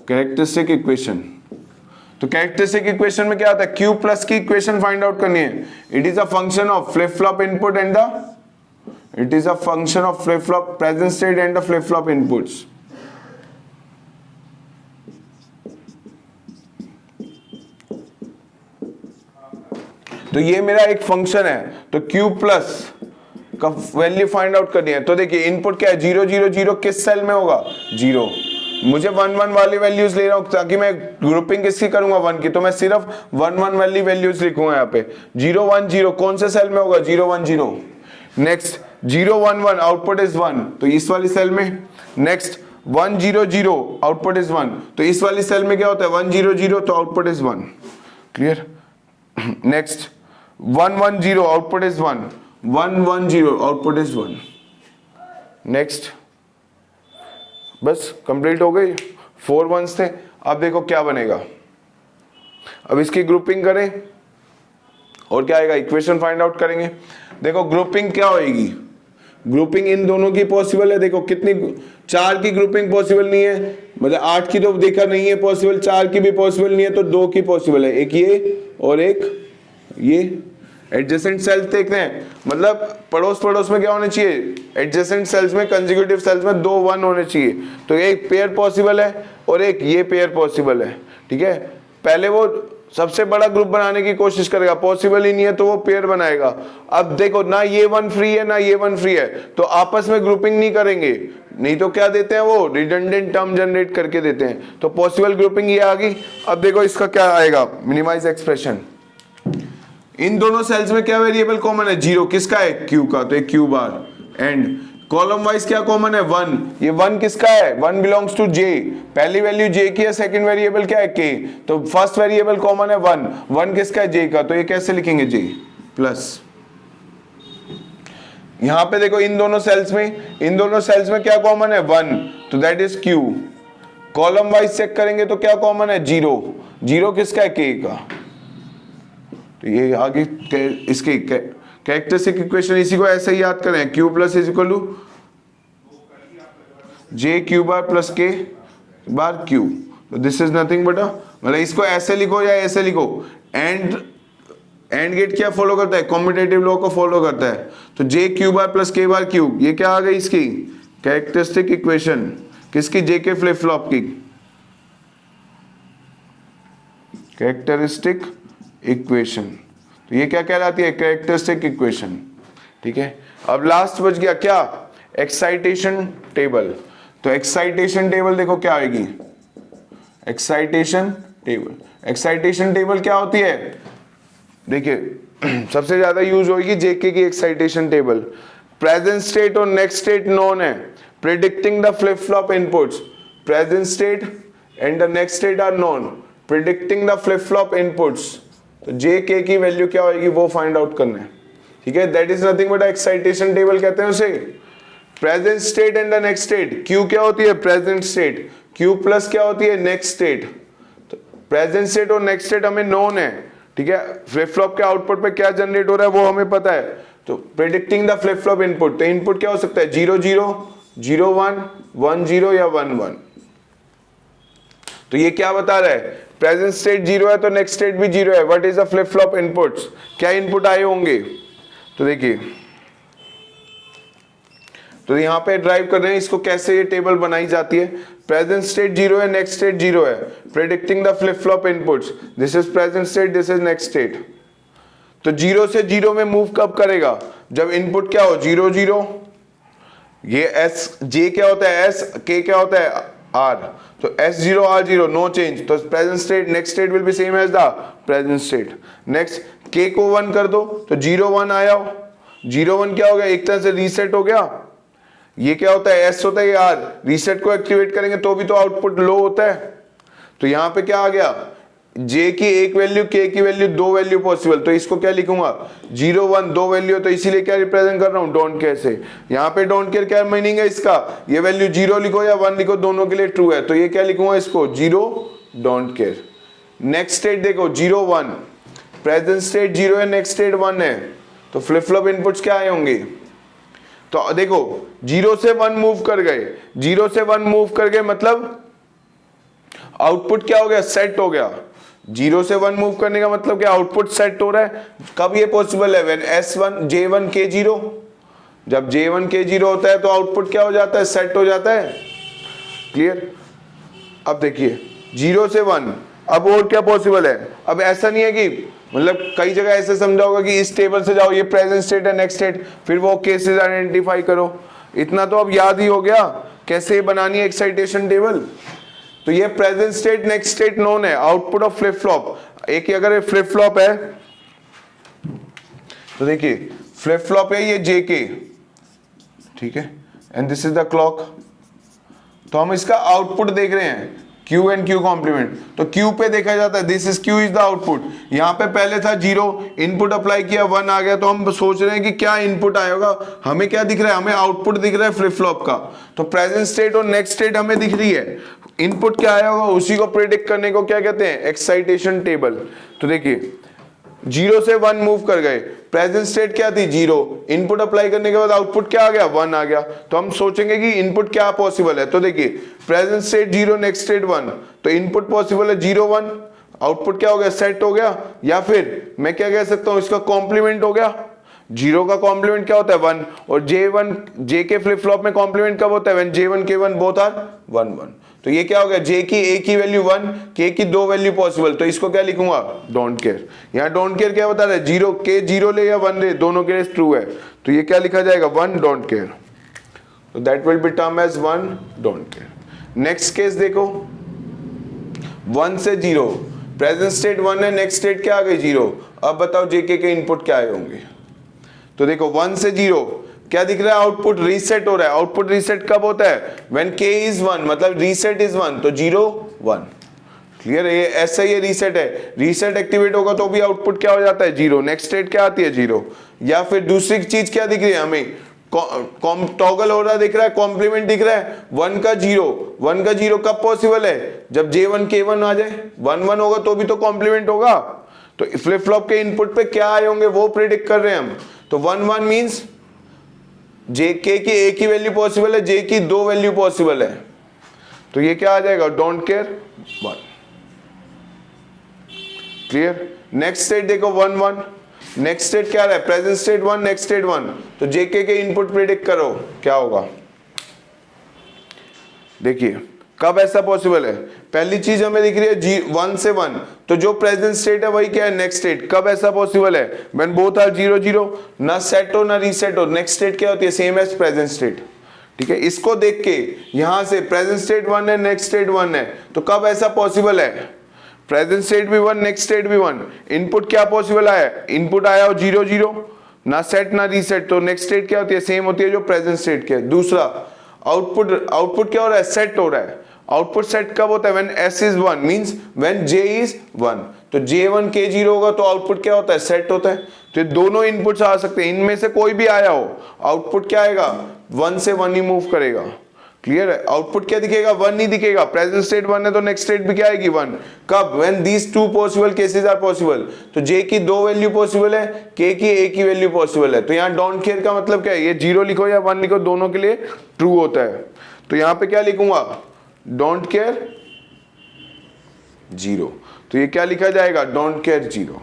कैरेक्टरिस्टिक इक्वेशन, तो कैरेक्टरिस्टिक इक्वेशन में क्या आता है, Q प्लस की इक्वेशन फाइंड आउट करनी है। It is a function of flip flop input and the, it is a function of flip flop present state and the flip flop inputs. तो ये मेरा एक फंक्शन है, तो क्यू प्लस का वैल्यू फाइंड आउट करनी है। तो देखिए इनपुट क्या है, 0 0 0 किस सेल में होगा, 0। मुझे 1 1 वाली वैल्यूज ले रहा हूं ताकि मैं ग्रुपिंग किसकी करूंगा, 1 की, तो मैं सिर्फ 1 1 वाली वैल्यूज लिखूंगा यहाँ पे। 0 1 0 कौन से सेल में होगा, 0 1 0। नेक्स्ट 0 1 1 आउटपुट इज 1, तो इस वाली सेल में। नेक्स्ट 1 0 0 आउटपुट इज 1, तो इस वाली सेल में क्या होता है, 1 0 0 तो output is 1। Clear. Next 1 1 0 output is 1, 1 1 0 output is 1। Next बस कंप्लीट हो गई, 4 1s थे। अब देखो क्या बनेगा, अब इसकी ग्रुपिंग करें और क्या आएगा, इक्वेशन फाइंड आउट करेंगे। देखो ग्रुपिंग क्या होगी, ग्रुपिंग इन दोनों की पॉसिबल है। देखो कितनी, 4 की ग्रुपिंग पॉसिबल नहीं है, मतलब 8 की तो देखा नहीं है पॉसिबल, 4 की भी पॉसिबल नहीं है, तो 2 की पॉसिबल है, एक ये और एक ये। एडजेसेंट सेल्स देखते हैं, मतलब पड़ोस पड़ोस में क्या होने चाहिए, एडजेसेंट सेल्स में, कंसेक्यूटिव सेल्स में 2 1 होने चाहिए। तो एक पेयर पॉसिबल है और एक ये पेयर पॉसिबल है। ठीक है, पहले वो सबसे बड़ा ग्रुप बनाने की कोशिश करेगा, पॉसिबल ही नहीं है तो वो पेयर बनाएगा। अब देखो ना ये 1 फ्री है ना ये 1 फ्री है, तो आपस में ग्रुपिंग नहीं करेंगे, नहीं तो क्या देते हैं वो रिडंडेंट टर्म जनरेट करके देते हैं। तो पॉसिबल ग्रुपिंग ये आ गई। अब देखो इसका क्या आएगा, मिनिमाइज एक्सप्रेशन। इन दोनों सेल्स में क्या वेरिएबल कॉमन है, 0, किसका है, क्यू का, तो एक Q bar. And column wise क्या कॉमन है, 1, ये 1 किसका है, 1 बिलोंग्स टू जे, पहली वैल्यू जे की है, सेकंड वेरिएबल क्या है, के, तो फर्स्ट वेरिएबल कॉमन है 1, 1 किसका है, जे का, तो ये कैसे लिखेंगे, जे प्लस। यहां पे देखो इन दोनों सेल्स में क्या कॉमन है, 1, तो that is Q. Column wise check करेंगे तो क्या कॉमन है, 0, 0 किसका है, के का। तो ये आगे इसके कैरेक्टरिस्टिक इक्वेशन, इसी को ऐसे ही याद करें, Q plus is equal to J Q bar plus K bar Q. तो दिस इज नथिंग बट, मतलब इसको ऐसे लिखो या ऐसे लिखो, एंड गेट क्या फॉलो करता है, कॉम्यूटेटिव लॉ को फॉलो करता है। तो जे Q bar plus K bar Q, ये क्या आ गई इसकी कैरेक्टरिस्टिक इक्वेशन, किसकी, जे के फ्लिप फ्लॉप की कैरेक्टरिस्टिक इक्वेशन। तो ये क्या कहलाती है, कैरेक्टरिस्टिक इक्वेशन। ठीक है, अब लास्ट बच गया क्या, एक्साइटेशन टेबल। तो एक्साइटेशन टेबल देखो क्या आएगी, एक्साइटेशन टेबल क्या होती है, देखिए सबसे ज्यादा यूज होगी जेके की एक्साइटेशन टेबल। प्रेजेंट स्टेट और नेक्स्ट स्टेट नोन है, predicting the flip flop inputs, present state and the next state are known, predicting the flip flop inputs. तो जे के की वैल्यू क्या होगी वो फाइंड आउट करना है। ठीक है, that is nothing but excitation table कहते हैं उसे। Present state and the next state, Q क्या होती है, प्रेजेंट स्टेट, क्यू प्लस क्या होती है, नेक्स्ट स्टेट। तो प्रेजेंट स्टेट और नेक्स्ट स्टेट हमें नोन है। ठीक है, फ्लिप फ्लॉप के आउटपुट पे क्या जनरेट हो रहा है वो हमें पता है। तो predicting the flip flop input, तो इनपुट क्या हो सकता है, 0 0 0 1 1 0 या 1 1। तो ये क्या बता रहा है, प्रेजेंट स्टेट 0 है तो नेक्स्ट स्टेट भी 0 है। What is the flip flop inputs, क्या इनपुट आए होंगे। तो देखिए, तो यहां पे ड्राइव कर रहे हैं इसको, कैसे ये टेबल बनाई जाती है। प्रेजेंट स्टेट 0 है, नेक्स्ट स्टेट 0 है, predicting the flip flop inputs, this is present state, this is next state. तो 0 से 0 में मूव कब करेगा, जब इनपुट क्या हो, 0 0, ये एस जे क्या होता है, एस के क्या होता है, आर, तो S0 R0 नो चेंज, तो present state next state will be same as the present state. Next K को 1 कर दो तो 0 1 आया, 0 1 क्या हो गया, एक तरह से रीसेट हो गया। ये क्या होता है, S होता है, ये R, रीसेट को एक्टिवेट करेंगे तो भी तो आउटपुट लो होता है। तो यहां पे क्या आ गया, J की एक वैल्यू, K की वैल्यू, 2 वैल्यू पॉसिबल, तो इसको क्या लिखूंगा, 0 1 2 वैल्यू, तो इसीलिए क्या रिप्रेजेंट कर रहा हूं, डोंट केयर से। यहाँ पे डोंट केयर क्या मीनिंग है इसका, ये वैल्यू 0 लिखो या 1 लिखो, दोनों के लिए ट्रू है, तो ये क्या लिखूंगा इसको, 0 डोंट केयर। नेक्स्ट स्टेट देखो 0 1, प्रेजेंट स्टेट 0 है, नेक्स्ट स्टेट 1 है, तो फ्लिप फ्लॉप इनपुट्स क्या आए होंगे। तो देखो 0 से 1 मूव कर गए, 0 से 1 मूव कर गए, मतलब आउटपुट क्या हो गया, सेट हो गया। 0 से 1 मूव करने का मतलब क्या, आउटपुट सेट हो रहा है। कब ये पॉसिबल है, व्हेन S1 J1 K0, जब J1 K0 होता है तो आउटपुट क्या हो जाता है, सेट हो जाता है। क्लियर। अब देखिए 0 से 1, अब और क्या पॉसिबल है, अब ऐसा नहीं है कि मतलब कई जगह ऐसे समझा होगा कि इस टेबल से जाओ, ये प्रेजेंट स्टेट है, नेक्स्ट स्टेट, फिर वो केसेस आइडेंटिफाई करो। इतना तो अब याद ही हो गया कैसे बनानी है एक्साइटेशन टेबल। तो ये present state next state known है, आउटपुट ऑफ फ्लिप फ्लॉप। एक अगर फ्लिप फ्लॉप है तो देखिए फ्लिप फ्लॉप है ये जेके, ठीक है, and this is the clock. तो हम इसका आउटपुट देख रहे हैं Q एंड Q कॉम्प्लीमेंट, तो Q पे देखा जाता है this is Q is the output. यहाँ पे पहले था 0, इनपुट अप्लाई किया 1 आ गया, तो हम सोच रहे हैं कि क्या इनपुट आएगा। हमें क्या दिख रहा है, हमें आउटपुट दिख रहा है फ्लिप फ्लॉप का। तो प्रेजेंट स्टेट और नेक्स्ट स्टेट हमें दिख रही है, इनपुट क्या आया होगा उसी को प्रेडिक्ट करने को क्या कहते हैं, एक्साइटेशन टेबल। तो देखिए 0 से 1 मूव कर गए, प्रेजेंट स्टेट क्या थी 0, इनपुट अप्लाई करने के बाद आउटपुट क्या आ गया 1 आ गया। तो हम सोचेंगे कि इनपुट क्या पॉसिबल है। तो देखिए प्रेजेंट स्टेट 0 नेक्स्ट स्टेट 1, तो इनपुट पॉसिबल है 0 1, आउटपुट क्या हो गया सेट हो गया, या फिर मैं क्या कह सकता हूं इसका कॉम्प्लीमेंट हो गया। 0 का कॉम्प्लीमेंट क्या होता है 1, और J के फ्लिप फ्लॉप में कॉम्प्लीमेंट कब होता है when J1 K1 both are 1 1। तो ये क्या हो गया, J की A की वैल्यू 1, K की 2 वैल्यू पॉसिबल, तो इसको क्या लिखूंगा डोंट केयर। यहाँ डोंट केयर क्या बता रहा है, 0 K 0 ले या 1 ले दोनों के लिए ट्रू है, तो ये क्या लिखा जाएगा 1 डोंट केयर। तो that will be term as 1 don't care. Next case देखो 1 से 0, प्रेजेंट स्टेट 1 है, नेक्स्ट स्टेट क्या आ गई 0। अब बताओ JK के इनपुट क्या आए होंगे। तो देखो 1 से 0 क्या दिख रहा है, आउटपुट रीसेट हो रहा है। आउटपुट रीसेट कब होता है, व्हेन K इज 1, मतलब रीसेट इज 1, तो 0 1। क्लियर है, ये ऐसा ही रीसेट है, रीसेट एक्टिवेट होगा तो भी आउटपुट क्या हो जाता है 0, नेक्स्ट स्टेट क्या आती है 0। या फिर दूसरी चीज क्या दिख रही है हमें, टॉगल हो रहा दिख रहा है, कॉम्प्लीमेंट दिख रहा है 1 का 0। 1 का 0 कब पॉसिबल है, जब J1 K1 आ जाए, 1 1 होगा तो भी तो कॉम्प्लीमेंट होगा। तो फ्लिप फ्लॉप के इनपुट पे क्या आए होंगे वो प्रिडिक्ट कर रहे हैं हम। तो 1 1 मींस JK की A की वैल्यू पॉसिबल है, J की 2 वैल्यू पॉसिबल है, तो ये क्या आ जाएगा don't care 1। Clear. Next state देखो 1 1, नेक्स्ट स्टेट क्या रहा है, प्रेजेंट स्टेट 1 नेक्स्ट स्टेट 1, तो JK के इनपुट प्रिडिक्ट करो क्या होगा। देखिए कब ऐसा पॉसिबल है, पहली चीज हमें दिख रही है 1 से 1, तो जो प्रेजेंट स्टेट है वही क्या है नेक्स्ट स्टेट। कब ऐसा पॉसिबल है, व्हेन बोथ आर 0 0, ना सेट हो ना रीसेट हो, नेक्स्ट स्टेट क्या होती है सेम एज प्रेजेंट स्टेट। ठीक है, इसको देख के यहां से प्रेजेंट स्टेट 1 है नेक्स्ट स्टेट 1 है, तो कब ऐसा पॉसिबल है, प्रेजेंट स्टेट भी 1 नेक्स्ट स्टेट भी 1, इनपुट क्या पॉसिबल आया, इनपुट आया हो 0 0, ना सेट ना रीसेट, तो नेक्स्ट स्टेट क्या होती है सेम होती है जो प्रेजेंट स्टेट के। दूसरा आउटपुट क्या हो रहा है, सेट हो रहा है। आउटपुट सेट कब होता है, when S is 1 means when J is 1, तो J1 K 0 होगा तो आउटपुट क्या होता है सेट होता है। तो दोनों इनपुट्स आ सकते हैं, इनमें से कोई भी आया हो आउटपुट क्या आएगा 1 से 1 ही मूव करेगा। क्लियर है, आउटपुट क्या दिखेगा 1 ही दिखेगा, प्रेजेंट स्टेट 1 है तो नेक्स्ट स्टेट भी क्या आएगी 1। कब, when these two possible cases are possible, तो J की 2 वैल्यू पॉसिबल है, K की A की वैल्यू पॉसिबल है। तो यहाँ डोंट केयर का मतलब क्या है, ये 0 लिखो या 1 लिखो दोनों के लिए ट्रू होता है। तो यहाँ पे क्या लिखूंगा डोंट केयर 0, तो ये क्या लिखा जाएगा डोंट केयर 0।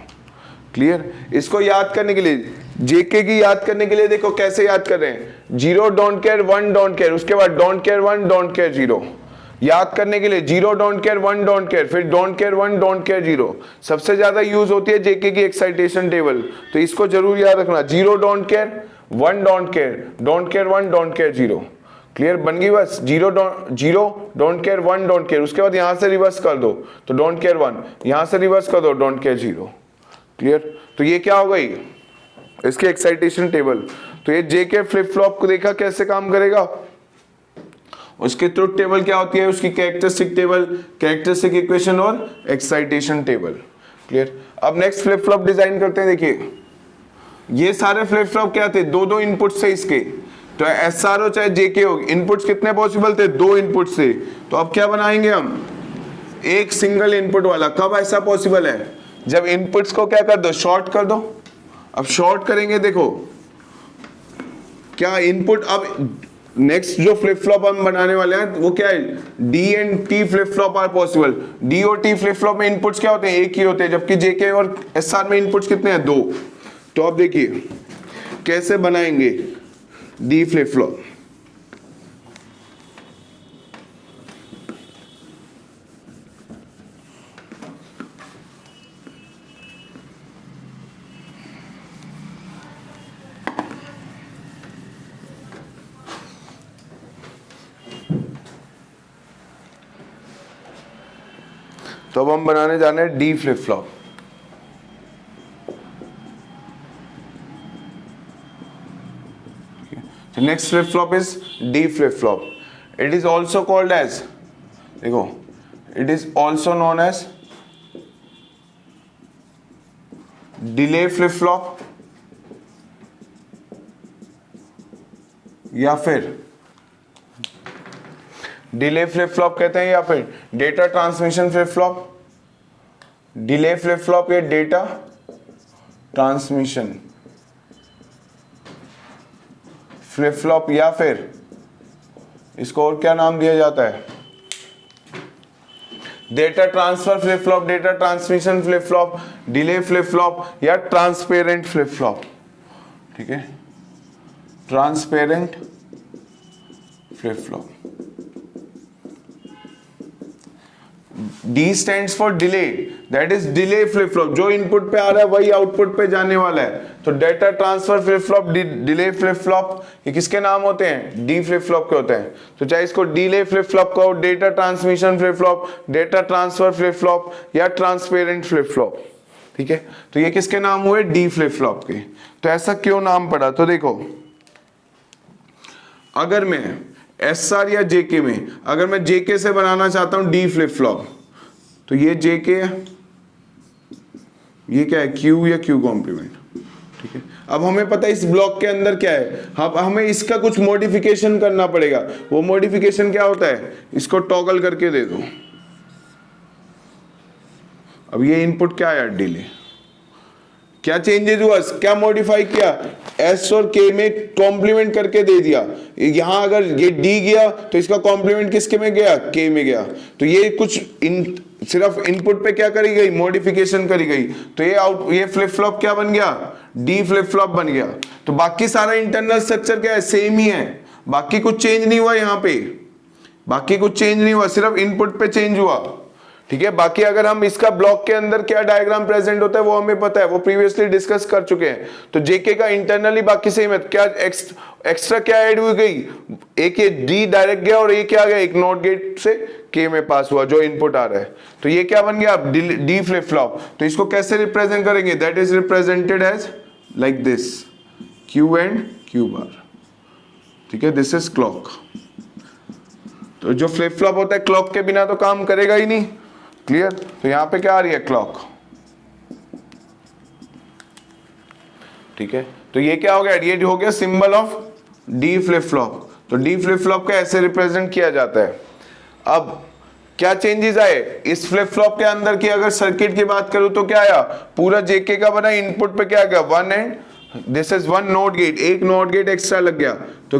क्लियर। इसको याद करने के लिए JK की याद करने के लिए देखो कैसे याद कर रहे हैं, 0 डोंट केयर 1 डोंट केयर, उसके बाद डोंट केयर 1 डोंट केयर 0। याद करने के लिए 0 डोंट केयर 1 डोंट केयर, फिर डोंट केयर 1 डोंट केयर 0। सबसे ज्यादा यूज होती है JK की एक्साइटेशन टेबल, तो इसको जरूर याद रखना, 0 don't care 1 don't care 1 don't care 0। Clear, बन गई बस। 0 डोंट केयर 1 डोंट केयर, उसके बाद यहां से रिवर्स कर दो तो डोंट केयर 1, यहां से रिवर्स कर दो डोंट केयर 0। क्लियर, तो ये क्या हो गई इसकी एक्साइटेशन टेबल। तो ये JK फ्लिप फ्लॉप को देखा कैसे काम करेगा, उसकी ट्रुथ टेबल क्या होती है, उसकी कैरेक्टरिस्टिक टेबल, कैरेक्टरिस्टिक इक्वेशन और एक्साइटेशन टेबल। क्लियर। अब नेक्स्ट फ्लिप फ्लॉप डिजाइन करते हैं। देखिए ये सारे फ्लिप फ्लॉप क्या थे, 2 इनपुट से इसके, तो SR हो चाहे JK हो, इनपुट्स कितने पॉसिबल थे 2 इनपुट से। तो अब क्या बनाएंगे हम, एक सिंगल इनपुट वाला। कब ऐसा पॉसिबल है, जब इनपुट्स को क्या कर दो शॉर्ट कर दो। अब शॉर्ट करेंगे, देखो क्या इनपुट, अब नेक्स्ट जो फ्लिप फ्लॉप हम बनाने वाले हैं वो क्या है, D and T flip flop are possible. D और T फ्लिप फ्लॉप में इनपुट्स क्या होते हैं एक ही होते हैं, जबकि JK और SR में इनपुट्स कितने हैं 2। तो अब देखिए कैसे बनाएंगे D फ्लिप फ्लॉप। तो अब हम बनाने जाने हैं D flip flop. Next flip flop is D flip flop. It is also called as, देखो, it is also known as delay flip flop या फिर डिले फ्लिप फ्लॉप कहते हैं, या फिर data transmission flip flop, delay flip flop या data transmission flip flop, या फिर इसको और क्या नाम दिया जाता है, data transfer flip flop, data transmission flip flop, delay flip flop या ट्रांसपेरेंट फ्लिप फ्लॉप। ठीक है, transparent flip flop. D stands for delay, that is delay flip flop। जो इनपुट पे आ रहा है वही आउटपुट पे जाने वाला है। तो data transfer flip flop, delay flip flop, ये किसके नाम होते हैं, डी फ्लिप फ्लॉप के होते हैं। तो चाहे इसको डिले फ्लिप फ्लॉप कहो, data transmission flip flop, data transfer flip flop या ट्रांसपेरेंट फ्लिप फ्लॉप। ठीक है, तो ये किसके नाम हुए, डी फ्लिप फ्लॉप के। तो ऐसा क्यों नाम पड़ा, तो देखो, अगर मैं SR या JK में, अगर मैं JK से बनाना चाहता हूं डी फ्लिप फ्लॉप, तो ये JK है, ये क्या है, Q या Q कॉम्प्लीमेंट। ठीक है, अब हमें पता है इस ब्लॉक के अंदर क्या है, अब हमें इसका कुछ मॉडिफिकेशन करना पड़ेगा। वो मॉडिफिकेशन क्या होता है, इसको टॉगल करके दे दो। अब ये इनपुट क्या आया, डिले। क्या चेंजेस हुआ, क्या मॉडिफाई किया, S और K में कॉम्प्लीमेंट करके दे दिया। यहां अगर ये D गया तो इसका कॉम्प्लीमेंट किसके में गया, K में गया। तो ये कुछ सिर्फ इनपुट पे क्या करी गई, मॉडिफिकेशन करी गई। तो ये फ्लिप फ्लॉप क्या बन गया, डी फ्लिप फ्लॉप बन गया। तो बाकी सारा इंटरनल स्ट्रक्चर क्या है, सेम ही है, बाकी कुछ चेंज नहीं हुआ यहाँ पे, बाकी कुछ चेंज नहीं हुआ, सिर्फ इनपुट पे चेंज हुआ। ठीक है, बाकी अगर हम इसका ब्लॉक के अंदर क्या डायग्राम प्रेजेंट होता है वो हमें पता है, वो प्रीवियसली डिस्कस कर चुके हैं। तो जेके का इंटरनली बाकी सेम है, क्या एक्स्ट्रा क्या ऐड हुई गई, एक ये डी डायरेक्ट गया और ये क्या गया, एक नॉट गेट से के में पास हुआ जो इनपुट आ रहा है। तो ये क्या बन गया, डी फ्लिप फ्लॉप। तो इसको कैसे रिप्रेजेंट करेंगे, that is represented as like this, Q and Q bar. ठीक है, दिस इज क्लॉक। तो जो फ्लिप फ्लॉप होता है क्लॉक के बिना तो काम करेगा ही नहीं, क्लियर। तो यहां पे क्या आ रही है, क्लॉक। ठीक है, तो ये क्या हो गया, ये हो गया symbol of D flip flop. तो डी फ्लिप फ्लॉप का ऐसे रिप्रेजेंट किया जाता है। अब क्या चेंजेस आए इस फ्लिप फ्लॉप के अंदर की, अगर सर्किट की बात करूं तो क्या आया, पूरा जेके का बना, इनपुट पे क्या गया, 1 and this is 1 not gate, एक नॉट गेट एक्स्ट्रा लग गया। तो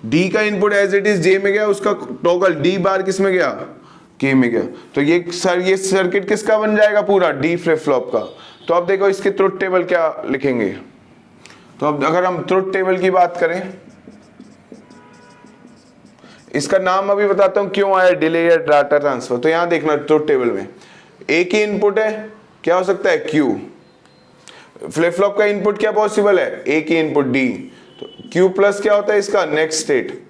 डी का इनपुट एज इट इज जे में गया, उसका टॉगल डी बार किस में गया, के में गया। तो ये सर्किट किसका बन जाएगा, पूरा डी फ्लिप फ्लॉप का। तो अब देखो इसके ट्रुथ टेबल क्या लिखेंगे। तो अब अगर हम ट्रुथ टेबल की बात करें, इसका नाम अभी बताता हूं क्यों आया, डिले या डाटा ट्रांसफर। तो यहां देखना ट्रुथ टेबल में एक ही इनपुट है, क्या हो सकता है, क्यू। फ्लिप फ्लॉप का इनपुट क्या पॉसिबल है, एक ही इनपुट डी। तो क्यू प्लस क्या होता है इसका, नेक्स्ट स्टेट।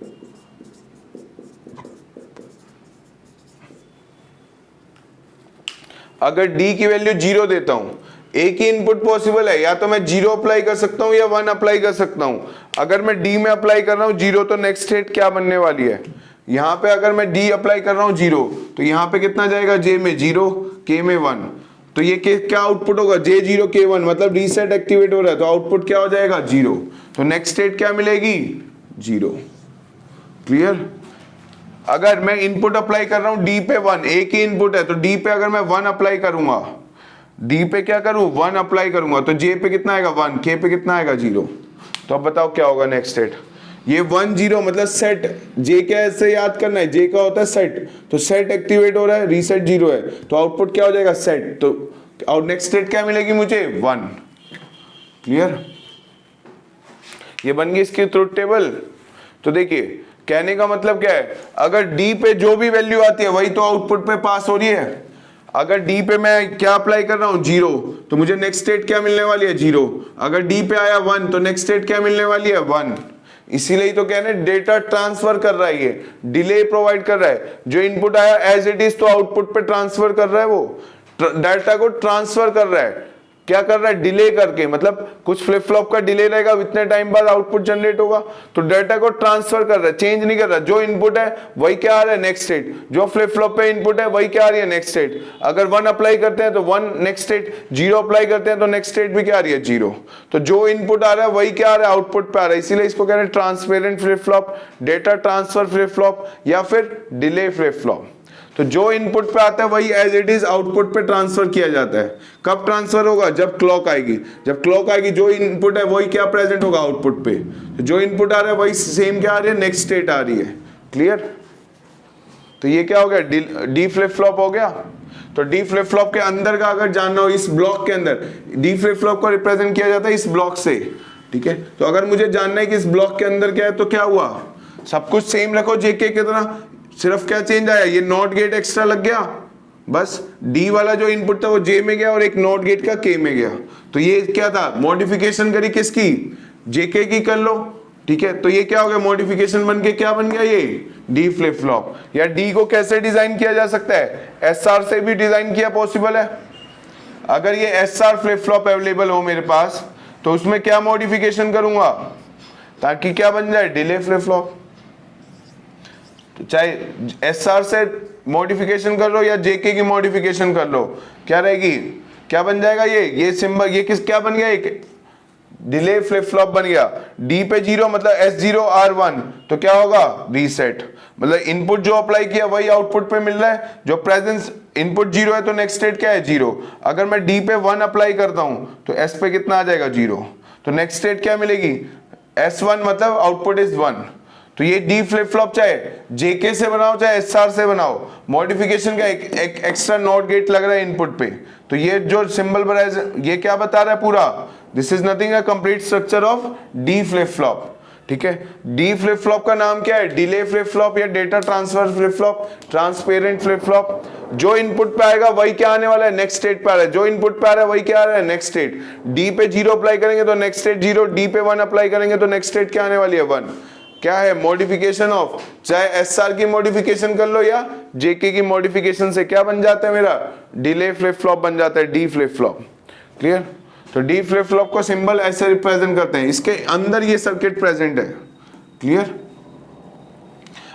अगर डी की वैल्यू 0 देता हूं, एक ही इनपुट पॉसिबल है, या तो मैं 0 अप्लाई कर सकता हूं या 1 अप्लाई कर सकता हूं। अगर मैं डी में अप्लाई कर रहा हूं 0, तो नेक्स्ट स्टेट क्या बनने वाली है, यहां पे अगर मैं डी अप्लाई कर रहा हूं 0, तो यहां पे कितना जाएगा, जे में 0, के में 1। तो ये क्या आउटपुट होगा, J0 K1, मतलब रीसेट एक्टिवेट हो रहा है, तो आउटपुट क्या हो जाएगा, 0। तो नेक्स्ट स्टेट क्या मिलेगी, 0। क्लियर। अगर मैं इनपुट अप्लाई कर रहा हूं डी पे 1, एक ही इनपुट है, तो डी पे अगर मैं 1 अप्लाई करूंगा, डी पे क्या करूं, 1 अप्लाई करूंगा, तो जे पे कितना आएगा 1, के पे कितना आएगा 0। तो अब बताओ क्या होगा नेक्स्ट स्टेट, ये 1 0 मतलब सेट, जे क्या ऐसे याद करना है, जे का होता है सेट। तो सेट एक्टिवेट हो रहा है, रीसेट 0 है, तो आउटपुट क्या हो जाएगा, सेट। तो और नेक्स्ट स्टेट क्या मिलेगी मुझे, 1। क्लियर, ये बन गई इसकी ट्रुथ टेबल। तो देखिए कहने का मतलब क्या है, अगर डी पे जो भी वैल्यू आती है वही तो आउटपुट पे पास हो रही है। अगर डी पे मैं क्या अप्लाई कर रहा हूं, 0, तो मुझे नेक्स्ट स्टेट क्या मिलने वाली है, 0। अगर डी पे आया 1, तो नेक्स्ट स्टेट क्या मिलने वाली है, 1। इसीलिए तो कह रहे हैं डेटा ट्रांसफर कर रहा है, ये डिले प्रोवाइड कर रहा है। जो इनपुट आया एज इट इज तो आउटपुट पे ट्रांसफर कर रहा है, वो डाटा को ट्रांसफर कर रहा है। क्या कर रहा है? डिले करके, मतलब कुछ फ्लिप फ्लॉप का डिले रहेगा, इतने टाइम बाद आउटपुट जनरेट होगा, तो डाटा को ट्रांसफर कर रहा है, चेंज नहीं कर रहा। जो इनपुट है वही क्या आ रहा है? Next state. जो फ्लिप फ्लॉप पे इनपुट है वही क्या आ रही है? Next state. अगर 1 अप्लाई करते हैं तो 1 नेक्स्ट स्टेट, 0 अप्लाई करते हैं तो नेक्स्ट स्टेट भी क्या आ रही है? 0। तो जो इनपुट आ रहा है वही क्या आ रहा है? आउटपुट पे आ रहा है। इसीलिए इसको कह रहे हैं transparent flip flop, data transfer flip flop या फिर डिले फ्लिप फ्लॉप। तो जो इनपुट पे आता है वही एज इट इज आउटपुट पे ट्रांसफर किया जाता है। कब ट्रांसफर होगा? जब क्लॉक आएगी। जब क्लॉक आएगी जो इनपुट है वही क्या प्रेजेंट होगा आउटपुट पे। तो जो इनपुट आ रहा है वही सेम क्या आ रही है? नेक्स्ट स्टेट आ रही है। क्लियर? तो ये क्या हो गया? डी फ्लिप फ्लॉप हो गया। तो डी फ्लिप फ्लॉप के अंदर का अगर जानना हो, इस ब्लॉक के अंदर डी फ्लिप फ्लॉप को रिप्रेजेंट किया जाता है इस ब्लॉक से। ठीक है, तो अगर मुझे जानना है कि इस ब्लॉक के अंदर क्या है तो क्या हुआ? सब कुछ सेम रखो जेके की तरह, सिर्फ क्या चेंज आया? ये नॉट गेट एक्स्ट्रा लग गया, बस डी वाला जो इनपुट था वो जे में गया और एक नॉट गेट का के में गया। तो ये क्या था? मॉडिफिकेशन करी किसकी? जेके की कर लो। ठीक है, तो ये क्या हो गया? मॉडिफिकेशन बन के क्या बन गया? ये डी फ्लिप फ्लॉप। या डी को कैसे डिजाइन किया जा सकता है? एसआर से भी डिजाइन किया पॉसिबल है। अगर ये एसआर फ्लिप फ्लॉप अवेलेबल हो मेरे पास तो उसमें क्या मॉडिफिकेशन करूंगा ताकि क्या बन जाए? Delay flip flop. तो चाहे एसआर से मॉडिफिकेशन कर लो या जेके की मॉडिफिकेशन कर लो, क्या रहेगी? क्या बन जाएगा? ये सिंबल, ये किस क्या बन गया? एक डिले फ्लिप फ्लॉप बन गया। डी पे 0 मतलब S0R1, तो क्या होगा? रीसेट। मतलब इनपुट जो अप्लाई किया वही आउटपुट पे मिल रहा है। जो प्रेजेंस इनपुट 0 है तो नेक्स्ट स्टेट क्या है? 0। अगर मैं डी पे 1 अप्लाई करता हूं तो एस पे कितना आ जाएगा? 0। तो नेक्स्ट स्टेट क्या मिलेगी? S1 मतलब आउटपुट इज 1। तो ये डी फ्लिप फ्लॉप चाहे जेके से बनाओ चाहे एसआर से बनाओ, मॉडिफिकेशन का एक एक्स्ट्रा नॉट गेट लग रहा है इनपुट पे। तो ये जो सिंबल बना है ये क्या बता रहा है पूरा? This is nothing a complete structure of D flip flop. ठीक है, डी फ्लिप फ्लॉप का नाम क्या है? डिले फ्लिप फ्लॉप या data transfer flip flop, transparent flip flop. जो इनपुट पे आएगा वही क्या आने वाला है? नेक्स्ट स्टेट पे आ रहा है। जो इनपुट पे आ रहा है वही क्या आ रहा है? Next state. डी पे 0 अप्लाई करेंगे तो नेक्स्ट स्टेट 0, डी पे 1 अप्लाई करेंगे तो नेक्स्ट स्टेट क्या आने वाली है? 1। क्या है? मॉडिफिकेशन ऑफ, चाहे एसआर की मॉडिफिकेशन कर लो या जेके की मॉडिफिकेशन से क्या बन जाता है मेरा? डिले फ्लिप फ्लॉप बन जाता है, डी फ्लिप फ्लॉप। क्लियर? तो डी फ्लिप फ्लॉप को सिंबल ऐसे रिप्रेजेंट करते हैं, इसके अंदर ये सर्किट प्रेजेंट है। क्लियर?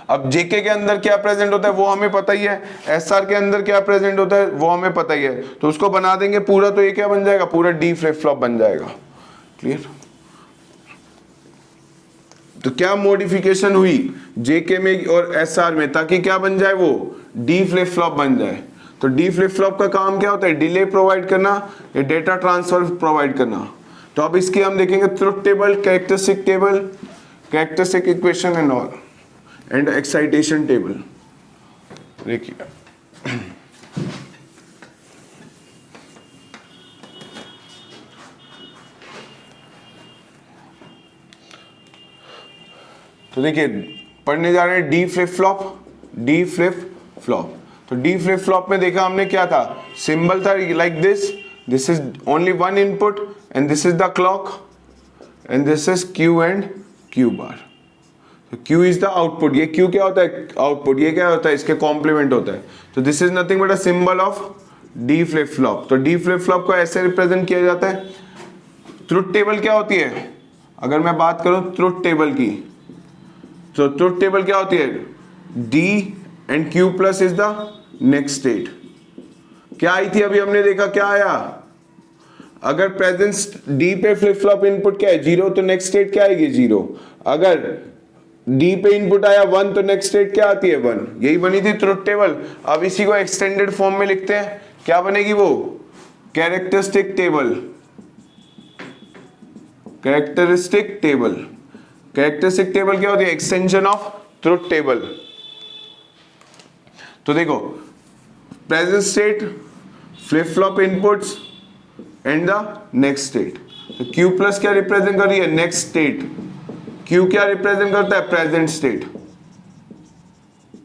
अब जेके के अंदर क्या प्रेजेंट होता है वो हमें पता ही है, एसआर के अंदर क्या प्रेजेंट होता है वो हमें पता ही है। तो उसको बना देंगे पूरा, तो ये क्या बन जाएगा? पूरा डी फ्लिप फ्लॉप बन जाएगा। क्लियर? तो क्या मॉडिफिकेशन हुई जेके में और एसआर में ताकि क्या बन जाए? वो डी फ्लिप फ्लॉप बन जाए। तो डी फ्लिप फ्लॉप का काम क्या होता है? डिले प्रोवाइड करना या डेटा ट्रांसफर प्रोवाइड करना। तो अब इसकी हम देखेंगे truth table, characteristic table, characteristic equation and all, and excitation table. देखिए तो देखिए पढ़ने जा रहे हैं D flip flop. D flip flop, तो डी फ्लिप फ्लॉप में देखा हमने क्या था? सिंबल था like this is only one input and this is the clock and this is Q and Q बार। तो क्यू इज द आउटपुट। ये Q क्या होता है? आउटपुट। ये क्या होता है? इसके कॉम्प्लीमेंट होता है। तो this is nothing but a symbol of D flip flop. तो डी फ्लिप फ्लॉप को ऐसे रिप्रेजेंट किया जाता है। ट्रुथ टेबल क्या होती है? अगर मैं बात करूं ट्रुथ टेबल की, तो ट्रुथ टेबल क्या होती है? D and Q plus is the next state. क्या आई थी? अभी हमने देखा क्या आया? अगर प्रेजेंट डी पे फ्लिप फ्लॉप इनपुट क्या है? 0, तो नेक्स्ट स्टेट क्या आएगी? 0। अगर डी पे इनपुट आया 1 तो नेक्स्ट स्टेट क्या आती है? 1। यही बनी थी ट्रुथ टेबल। अब इसी को एक्सटेंडेड फॉर्म में लिखते हैं, क्या बनेगी वो? Characteristic table. Characteristic table, characteristic table क्या होती है? Extension of truth table. तो देखो present state, flip flop inputs and the next state. तो क्यू प्लस क्या रिप्रेजेंट कर रही है? Next state. क्यू क्या रिप्रेजेंट करता है? Present state.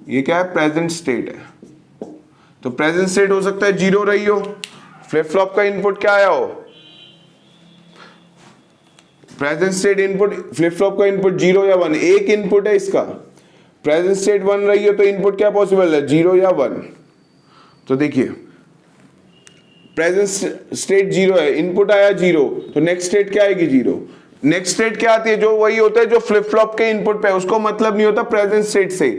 ये क्या है? प्रेजेंट स्टेट है। तो प्रेजेंट स्टेट हो सकता है 0 रही हो, फ्लिप फ्लॉप का इनपुट क्या आया हो? Present state input flip flop का इनपुट 0 या 1, एक इनपुट है इसका, प्रेजेंट स्टेट 1 रही है तो इनपुट क्या पॉसिबल है, 0 या 1। तो देखिए प्रेजेंट स्टेट 0 है, इनपुट आया 0, तो नेक्स्ट स्टेट क्या आएगी, 0। नेक्स्ट स्टेट क्या आती है, जो वही होता है जो फ्लिप फ्लॉप के इनपुट पे, उसको मतलब नहीं होता प्रेजेंट स्टेट से।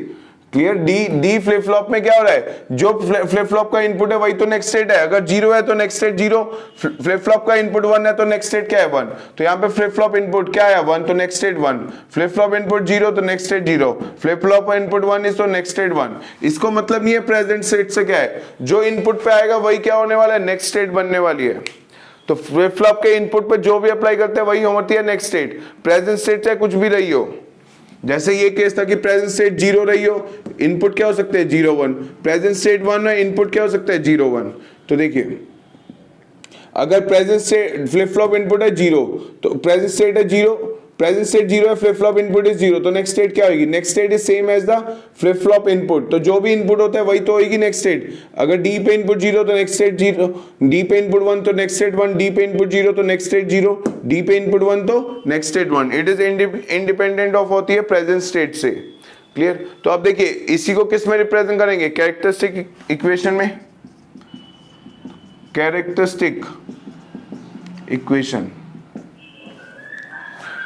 क्लियर। डी फ्लिप फ्लॉप में क्या हो रहा है, जो फ्लिप फ्लॉप का इनपुट है वही तो नेक्स्ट स्टेट है। अगर 0 है तो नेक्स्ट स्टेट 0, फ्लिप फ्लॉप का इनपुट 1 है तो नेक्स्ट स्टेट क्या है, 1। तो यहाँ पे फ्लिप फ्लॉप इनपुट क्या है, 1, तो next state 1। Flip flop input 0 तो नेक्स्ट स्टेट 0। फ्लिप फ्लॉप का इनपुट 1 इज तो नेक्स्ट स्टेट 1। इसको मतलब नहीं है प्रेजेंट स्टेट से क्या है, जो इनपुट पे आएगा वही क्या होने वाला है, नेक्स्ट स्टेट बनने वाली है। तो फ्लिप फ्लॉप के इनपुट पे जो भी अप्लाई करते हैं वही होती है नेक्स्ट स्टेट। प्रेजेंट स्टेट चाहे कुछ भी रही हो, जैसे ये केस था कि प्रेजेंट स्टेट 0 रही हो, इनपुट क्या हो सकते हैं 0 1, प्रेजेंट स्टेट 1 है, इनपुट क्या हो सकता है 0 1। तो देखिए अगर present state flip flop input है 0, तो प्रेजेंट स्टेट है 0, प्रेजेंट स्टेट 0 है, फ्लिप फ्लॉप इनपुट इज 0, तो नेक्स्ट स्टेट क्या होगी, next state is same as the flip flop input. तो जो भी इनपुट होता है वही तो होगी नेक्स्ट स्टेट। अगर डी पे इनपुट 0 तो नेक्स्ट स्टेट 0, डी पे इनपुट 1 तो नेक्स्ट स्टेट 1, डी पे इनपुट 0 तो नेक्स्ट स्टेट 0, डी पे इनपुट 1 तो next state 1। It is independent of होती है प्रेजेंट स्टेट से। क्लियर। तो अब देखिए इसी को किस में रिप्रेजेंट करेंगे, कैरेक्टरिस्टिक इक्वेशन में। कैरेक्टरिस्टिक इक्वेशन,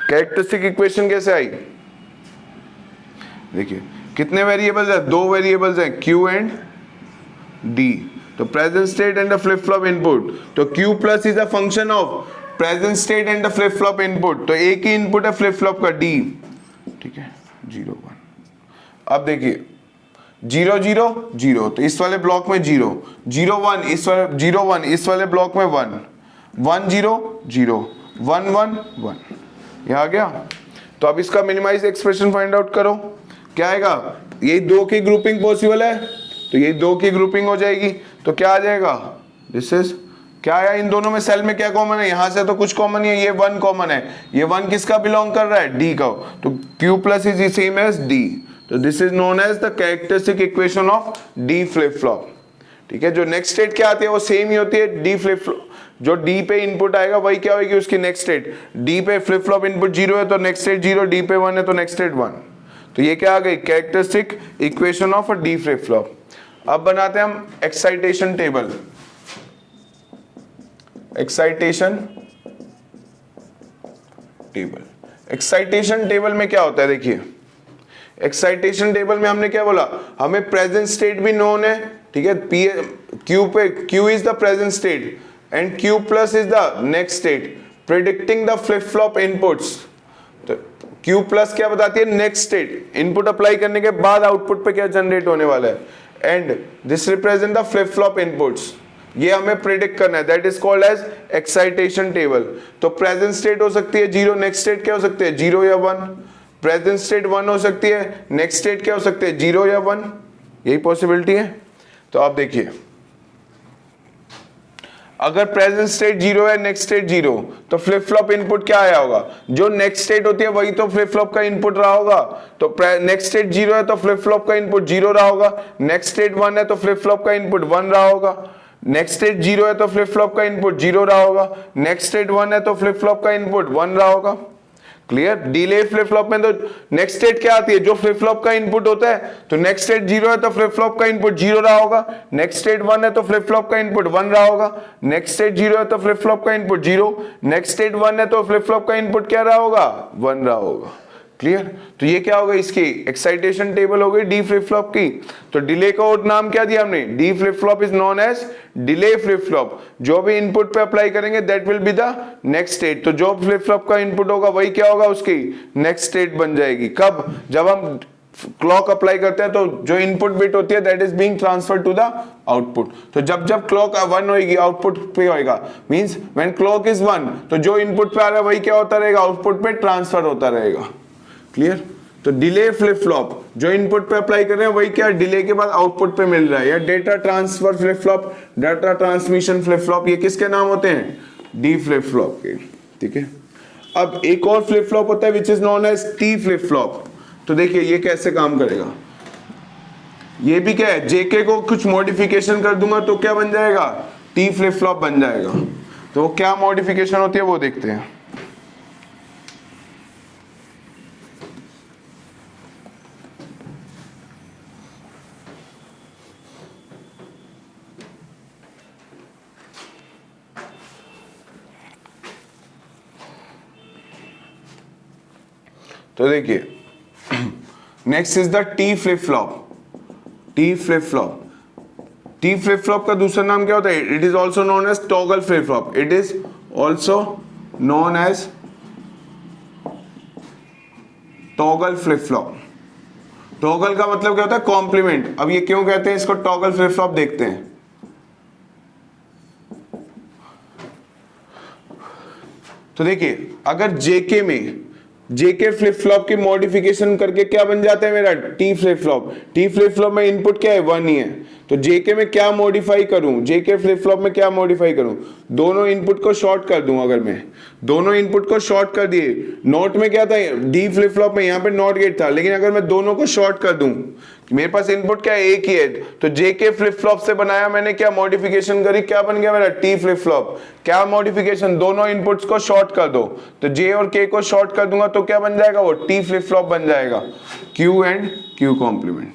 कैरेक्टरिस्टिक इक्वेशन कैसे आई, देखिए कितने वेरिएबल्स है, 2 वेरिएबल्स हैं Q एंड D। तो present state and the flip flop input, तो Q plus is a function of present state and the flip flop input. तो एक ही इनपुट है फ्लिप फ्लॉप का D, ठीक है 0 1। अब देखिए 0 0 0, तो इस वाले ब्लॉक में 0 0 1, इस वाले 0 1, इस वाले ब्लॉक में 1 1 0 0 1 1 1, ये आ गया। तो अब इसका मिनिमाइज एक्सप्रेशन फाइंड आउट करो, क्या आएगा, यही 2 की ग्रुपिंग पॉसिबल है तो यही 2 की ग्रुपिंग हो जाएगी। तो क्या आ जाएगा, दिस इज क्या आया, इन दोनों में सेल में क्या कॉमन है, यहां से तो कुछ कॉमन नहीं है, ये 1 कॉमन है, ये 1 किसका बिलोंग कर रहा है, D का। तो Q plus is same as D, तो this is known as the characteristic equation of D flip flop. ठीक है। जो नेक्स्ट स्टेट क्या आती है वो सेम ही होती है, D फ्लिप फ्लॉप, जो D पे इनपुट आएगा वही क्या होगी उसकी नेक्स्ट स्टेट। D पे फ्लिप फ्लॉप इनपुट 0 है तो नेक्स्ट स्टेट 0, D पे 1 है तो नेक्स्ट स्टेट 1। तो ये क्या आ गई, characteristic equation of a D flip flop. अब बनाते हैं हम excitation table. Excitation table, excitation table में क्या होता है, देखिए एक्साइटेशन टेबल में हमने क्या बोला, हमें प्रेजेंट स्टेट भी नोन है, ठीक है, Q पे Q is the present state and Q plus is the next state, predicting the flip flop inputs. तो Q प्लस क्या बताती है, नेक्स्ट स्टेट, इनपुट अप्लाई करने के बाद आउटपुट पे क्या जनरेट होने वाला है, and this represent the flip flop inputs, ये हमें प्रिडिक्ट करना है, that is called as excitation table. तो प्रेजेंट स्टेट हो सकती है 0, नेक्स्ट स्टेट क्या हो सकते हैं 0 या 1, प्रेजेंट स्टेट 1 हो सकती है, नेक्स्ट स्टेट क्या हो सकते हैं 0 या 1, यही पॉसिबिलिटी है। तो आप देखिए अगर प्रेजेंट स्टेट 0 है, नेक्स्ट स्टेट 0, तो फ्लिप फ्लॉप इनपुट क्या आया होगा, जो नेक्स्ट स्टेट होती है वही तो फ्लिप फ्लॉप का इनपुट रहा होगा। तो नेक्स्ट स्टेट 0 है तो फ्लिप फ्लॉप का इनपुट 0 रहा होगा, नेक्स्ट स्टेट 1 है तो फ्लिप फ्लॉप का इनपुट 1 रहा होगा, नेक्स्ट स्टेट 0 है तो फ्लिप फ्लॉप का इनपुट 0 रहा होगा, नेक्स्ट स्टेट 1 है तो फ्लिप फ्लॉप का इनपुट 1 रहा होगा। क्लियर। डिले फ्लिप फ्लॉप में तो नेक्स्ट स्टेट क्या आती है, जो फ्लिप फ्लॉप का इनपुट होता है, तो नेक्स्ट स्टेट 0 है तो फ्लिप फ्लॉप का इनपुट 0 रहा होगा, नेक्स्ट स्टेट 1 है तो फ्लिप फ्लॉप का इनपुट 1 रहा होगा, नेक्स्ट स्टेट 0 है तो फ्लिप फ्लॉप का इनपुट 0, नेक्स्ट स्टेट 1 है तो फ्लिप फ्लॉप का इनपुट क्या रहा होगा, 1 रहा होगा। क्लियर। तो ये क्या होगा, इसकी एक्साइटेशन टेबल हो गई डी फ्लिप फ्लॉप की। तो डिले का और नाम क्या दिया हमने, D flip flop is known as delay flip flop. जो भी इनपुट पे अप्लाई करेंगे that will be the next state. तो जो फ्लिप फ्लॉप का इनपुट होगा वही क्या होगा, उसकी नेक्स्ट स्टेट बन जाएगी। कब, जब हम क्लॉक अप्लाई करते हैं तो जो इनपुट बिट होती है that is being transferred to the output. तो जब क्लॉक 1 होगी आउटपुट पे होएगा, मींस व्हेन क्लॉक इज 1, तो जो इनपुट पे आ रहा है वही क्या होता रहेगा, आउटपुट पे ट्रांसफर होता रहेगा। क्लियर। तो डिले फ्लिप फ्लॉप, जो इनपुट पे अप्लाई कर रहे हैं वही क्या डिले के बाद आउटपुट पे मिल रहा है। या data transfer flip flop, data transmission flip flop, ये किसके नाम होते हैं, डी फ्लिप फ्लॉप के। ठीक है। अब एक और फ्लिप फ्लॉप होता है which is known as T flip flop. तो देखिए ये कैसे काम करेगा, ये भी क्या है, जेके को कुछ मॉडिफिकेशन कर दूंगा तो क्या बन जाएगा, टी फ्लिप फ्लॉप बन जाएगा। तो क्या मॉडिफिकेशन होती है वो देखते हैं। तो देखिए next is the T flip flop. T flip flop, T flip flop का दूसरा नाम क्या होता है? It is also known as toggle flip flop. It is also known as toggle flip flop. Toggle का मतलब क्या होता है? कॉम्प्लीमेंट। अब ये क्यों कहते हैं इसको टॉगल फ्लिप फ्लॉप, देखते हैं। तो देखिए अगर जेके में जेके फ्लिप फ्लॉप की मॉडिफिकेशन करके क्या बन जाता है मेरा? T flip flop. T flip flop में इनपुट क्या है? 1 ही है। तो जेके में क्या मॉडिफाई करूं? जेके फ्लिप फ्लॉप में क्या मॉडिफाई करूं? दोनों इनपुट को शॉर्ट कर दूं। अगर मैं दोनों इनपुट को शॉर्ट कर दिए, नॉट में क्या था? डी फ्लिप फ्लॉप में यहाँ पे नॉट गेट था, लेकिन अगर मैं दोनों को शॉर्ट कर दूं, मेरे पास इनपुट क्या है? एक ही है। तो जेके फ्लिप फ्लॉप से बनाया मैंने, क्या मॉडिफिकेशन करी, क्या बन गया मेरा? T flip flop. क्या मॉडिफिकेशन? दोनों इनपुट्स को शॉर्ट कर दो। तो जे और के को शॉर्ट कर दूंगा तो क्या बन जाएगा? वो टी फ्लिप फ्लॉप बन जाएगा। Q and Q complement.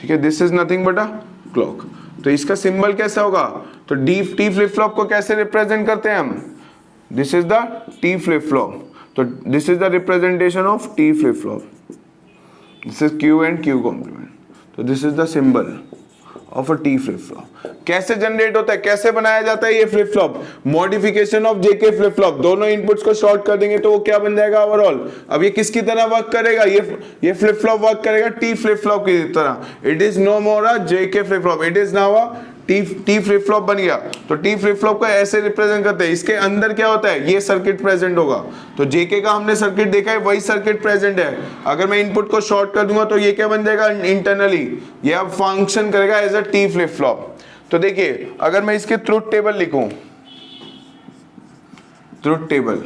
ठीक है, this is nothing but a clock. तो इसका सिंबल कैसा होगा? तो डी टी फ्लिप फ्लॉप को कैसे रिप्रेजेंट करते हैं हम? This is the T flip flop. तो this is the representation of T flip flop. This is Q and Q complement. तो this is the symbol of a T flip flop. कैसे generate होता है, कैसे बनाया जाता है ये flip flop? Modification of JK flip flop. दोनों इनपुट्स को शॉर्ट कर देंगे तो वो क्या बन जाएगा ओवरऑल? अब ये किसकी तरह वर्क करेगा? ये फ्लिप फ्लॉप वर्क करेगा टी फ्लिप फ्लॉप की तरह। It is no more a JK flip flop, it is now a T flip flop बन गया। तो टी फ्लिप फ्लॉप को ऐसे रिप्रेजेंट करते हैं। इसके अंदर क्या होता है? ये सर्किट प्रेजेंट होगा। तो जेके का हमने सर्किट देखा है, वही सर्किट प्रेजेंट है। अगर मैं इनपुट को शॉर्ट कर दूंगा तो ये क्या बन जाएगा? इंटरनली ये अब फंक्शन करेगा as a T flip flop. तो देखिए अगर मैं इसके ट्रुथ टेबल लिखूं, ट्रुथ टेबल,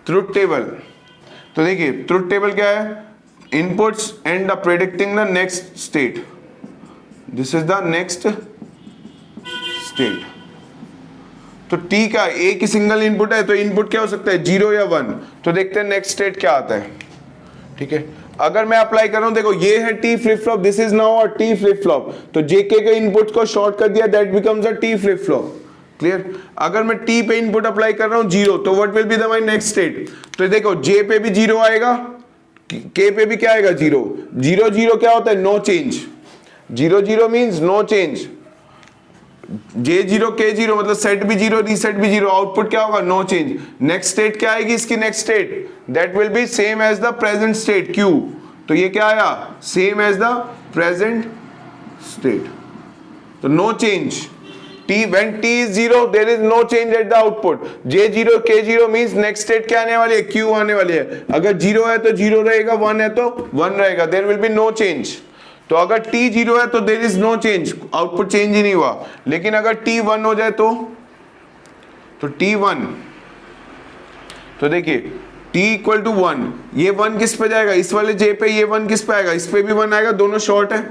ट्रुथ टेबल, तो देखिए ट्रुथ टेबल क्या है? Inputs and the predicting the next state. This is the next state. तो टी का एक ही सिंगल इनपुट है, तो इनपुट क्या हो सकता है? 0 या 1। तो देखते हैं नेक्स्ट स्टेट क्या आता है। ठीक है, अगर मैं अप्लाई कर रहा हूं, देखो ये है T flip flop, this is now a T flip flop. तो जेके के इनपुट को शॉर्ट कर दिया, that becomes a T flip flop. Clear? अगर मैं टी पे इनपुट अप्लाई कर रहा हूं 0, तो what will be the my next state? तो देखो जे पे भी 0 आएगा, के पे भी क्या आएगा? 0। 0 0 क्या होता है? No change. 0 0 means no change. J 0 K 0 मतलब सेट भी 0 रीसेट भी 0, आउटपुट क्या होगा? No change. नेक्स्ट स्टेट क्या आएगी इसकी? Next state that will be same as the present state Q. तो ये क्या आया? Same as the present state. तो no change. T when T is 0 there is no change at the output. J0 K0 means next state क्या आने वाली है? Q आने वाली है। अगर 0 है तो 0 रहेगा, 1 है तो 1 रहेगा। There will be no change. तो अगर T 0 है तो there is no change, output change ही नहीं हुआ। लेकिन अगर T 1 हो जाए तो T 1, तो देखिए T इक्वल टू 1, ये 1 किस पे जाएगा? इस वाले J पे। ये 1 किस पे आएगा? इस पे भी 1 आएगा, दोनों शॉर्ट है।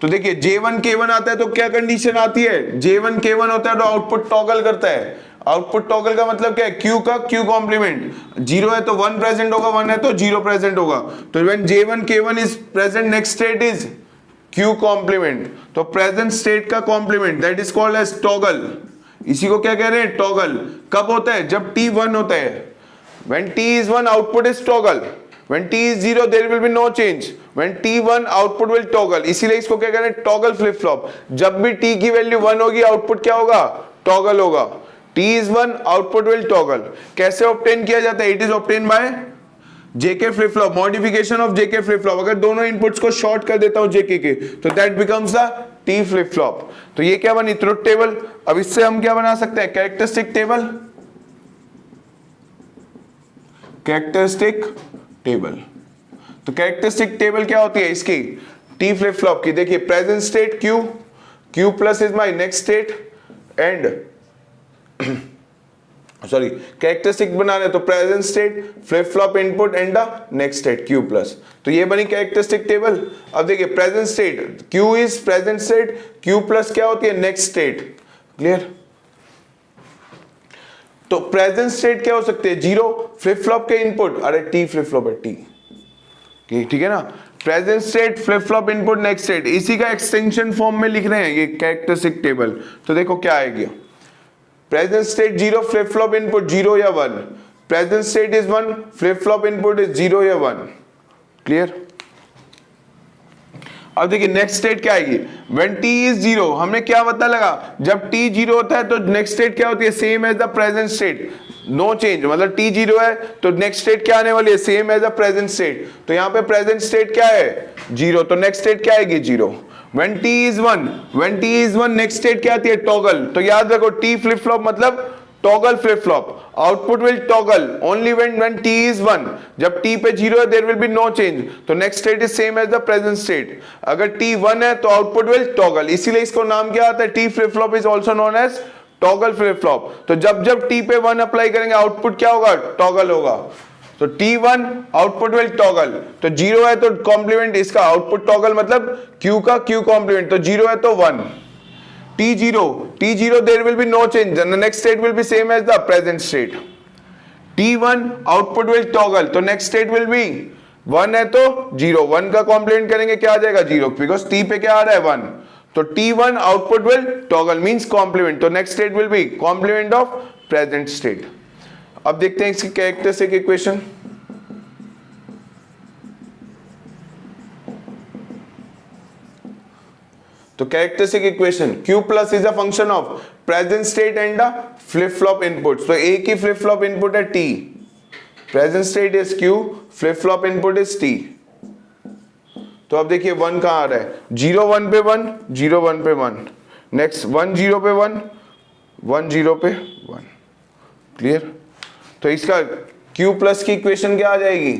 तो देखिए J1 K1 आता है तो क्या कंडीशन आती है? J1 K1 होता है तो आउटपुट टॉगल करता है। आउटपुट टॉगल का मतलब क्या है? Q का Q कॉम्प्लीमेंट। 0 है तो 1 प्रेजेंट होगा, 1 है तो 0 प्रेजेंट होगा। तो when J1 K1 is present, next state is Q complement. तो प्रेजेंट स्टेट का complement that is called as toggle. इसी को क्या कह रहे हैं? टॉगल। कब होता है? जब T 1 होता है। When T is 1 output is toggle. When T is 0 there will be no change. When T1 output will toggle. इसीलिए इसको क्या कह रहे हैं? Toggle flip flop. जब भी T की वैल्यू 1 होगी आउटपुट क्या होगा? टॉगल होगा। T is 1 output will toggle. कैसे ऑब्टेन किया जाता है? It is obtain by JK flip flop, modification of JK flip flop. अगर दोनों इनपुट्स को शॉर्ट कर देता हूं जेके के, तो that becomes the T flip flop. तो ये क्या बनी? Truth table. अब इससे हम क्या बना सकते हैं? Characteristic table. Characteristic table. तो कैरेक्टरिस्टिक टेबल क्या होती है इसकी? टी फ्लिप फ्लॉप की। देखिए present state Q, Q plus is my next state and sorry characteristic बना रहे तो present state, flip flop input and the next state Q plus. तो ये बनी कैरेक्टरिस्टिक टेबल। अब देखिए present state Q is present state, Q plus क्या होती है? Next state. क्लियर? तो प्रेजेंट स्टेट क्या हो सकते हैं? 0 फ्लिप फ्लॉप के इनपुट, अरे टी फ्लिप फ्लॉप है टी, ठीक है ना? Present state, flip flop input, next state, इसी का एक्सटेंशन फॉर्म में लिख रहे हैं ये कैरेक्टरिस्टिक टेबल। तो देखो क्या आएगी? Present state 0 flip flop input 0 या 1, present state is 1, flip flop input is 0 या 1। क्लियर? अब देखिए नेक्स्ट स्टेट क्या आएगी, व्हेन t इज 0, हमने क्या पता लगा, जब t 0 होता है तो नेक्स्ट स्टेट क्या होती है, same as the present state, no change, मतलब t 0 है तो नेक्स्ट स्टेट क्या आने वाली है, same as the present state. तो यहाँ पे प्रेजेंट स्टेट क्या है 0, तो नेक्स्ट स्टेट क्या आएगी 0। When t is 1, when t is 1 next state क्या आती है, टॉगल। तो याद रखो t फ्लिप फ्लॉप मतलब toggle flip flop, output will toggle only when t is 1। जब t पे 0 है there will be no change, तो next state is same as the present state. अगर t 1 है तो आउटपुट विल टॉगल, इसीलिए इसको नाम क्या आता है, t flip flop is also known as toggle flip flop. तो जब जब t पे 1 अप्लाई करेंगे आउटपुट क्या होगा, टॉगल होगा। तो t1 आउटपुट विल टॉगल, तो 0 है तो कॉम्प्लीमेंट इसका आउटपुट टॉगल मतलब q का q कॉम्प्लीमेंट, तो 0 है तो 1। T0 there will be no change, the next state will be same as the present state। T1 output will toggle, तो next state will be 1 है तो 0, 1 का कॉम्प्लीमेंट करेंगे क्या आ जाएगा 0, बिकॉज T पे क्या आ रहा है 1। तो T1 output will toggle means complement, तो next state will be complement of present state। अब देखते हैं इसकी कैरेक्टरिस्टिक इक्वेशन। तो characteristic equation Q plus is a function of present state and flip flop input. तो एक ही फ्लिप फ्लॉप इनपुट है T, present state is Q, flip flop input is T। तो अब देखिए 1 कहां आ रहा है, 0 1 पे 1, 0 1 पे 1, नेक्स्ट 1 0 पे 1, 1 0 पे 1। क्लियर? तो इसका Q प्लस की इक्वेशन क्या आ जाएगी,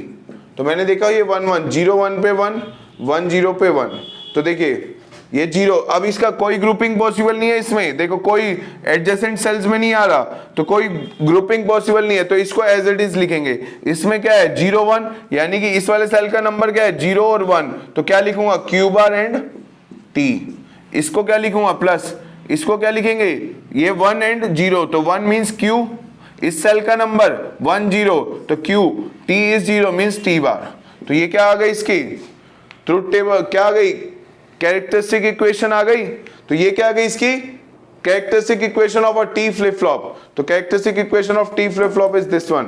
तो मैंने देखा ये 1 1, 0 1 पे 1, 1 0 पे 1। तो देखिए ये 0, अब इसका कोई ग्रुपिंग पॉसिबल नहीं है इसमें, देखो कोई एडजेसेंट सेल्स में नहीं आ रहा, तो कोई ग्रुपिंग पॉसिबल नहीं है, तो इसको एज इट इज लिखेंगे। इसमें क्या है 0 1, यानी कि इस वाले सेल का नंबर क्या है 0 और 1, तो क्या लिखूंगा Q बार एंड T। इसको क्या लिखूंगा प्लस, इसको क्या लिखेंगे ये 1 एंड 0, तो 1 मीन्स Q, इस सेल का नंबर 1 0, तो Q, T is 0 means T बार। तो ये क्या आ गई इसकी ट्रुथ टेबल, क्या आ गई कैरेक्टरिस्टिक इक्वेशन आ गई। तो ये क्या आ गई इसकी characteristic equation of a T flip flop. तो characteristic equation of T flip flop is this one.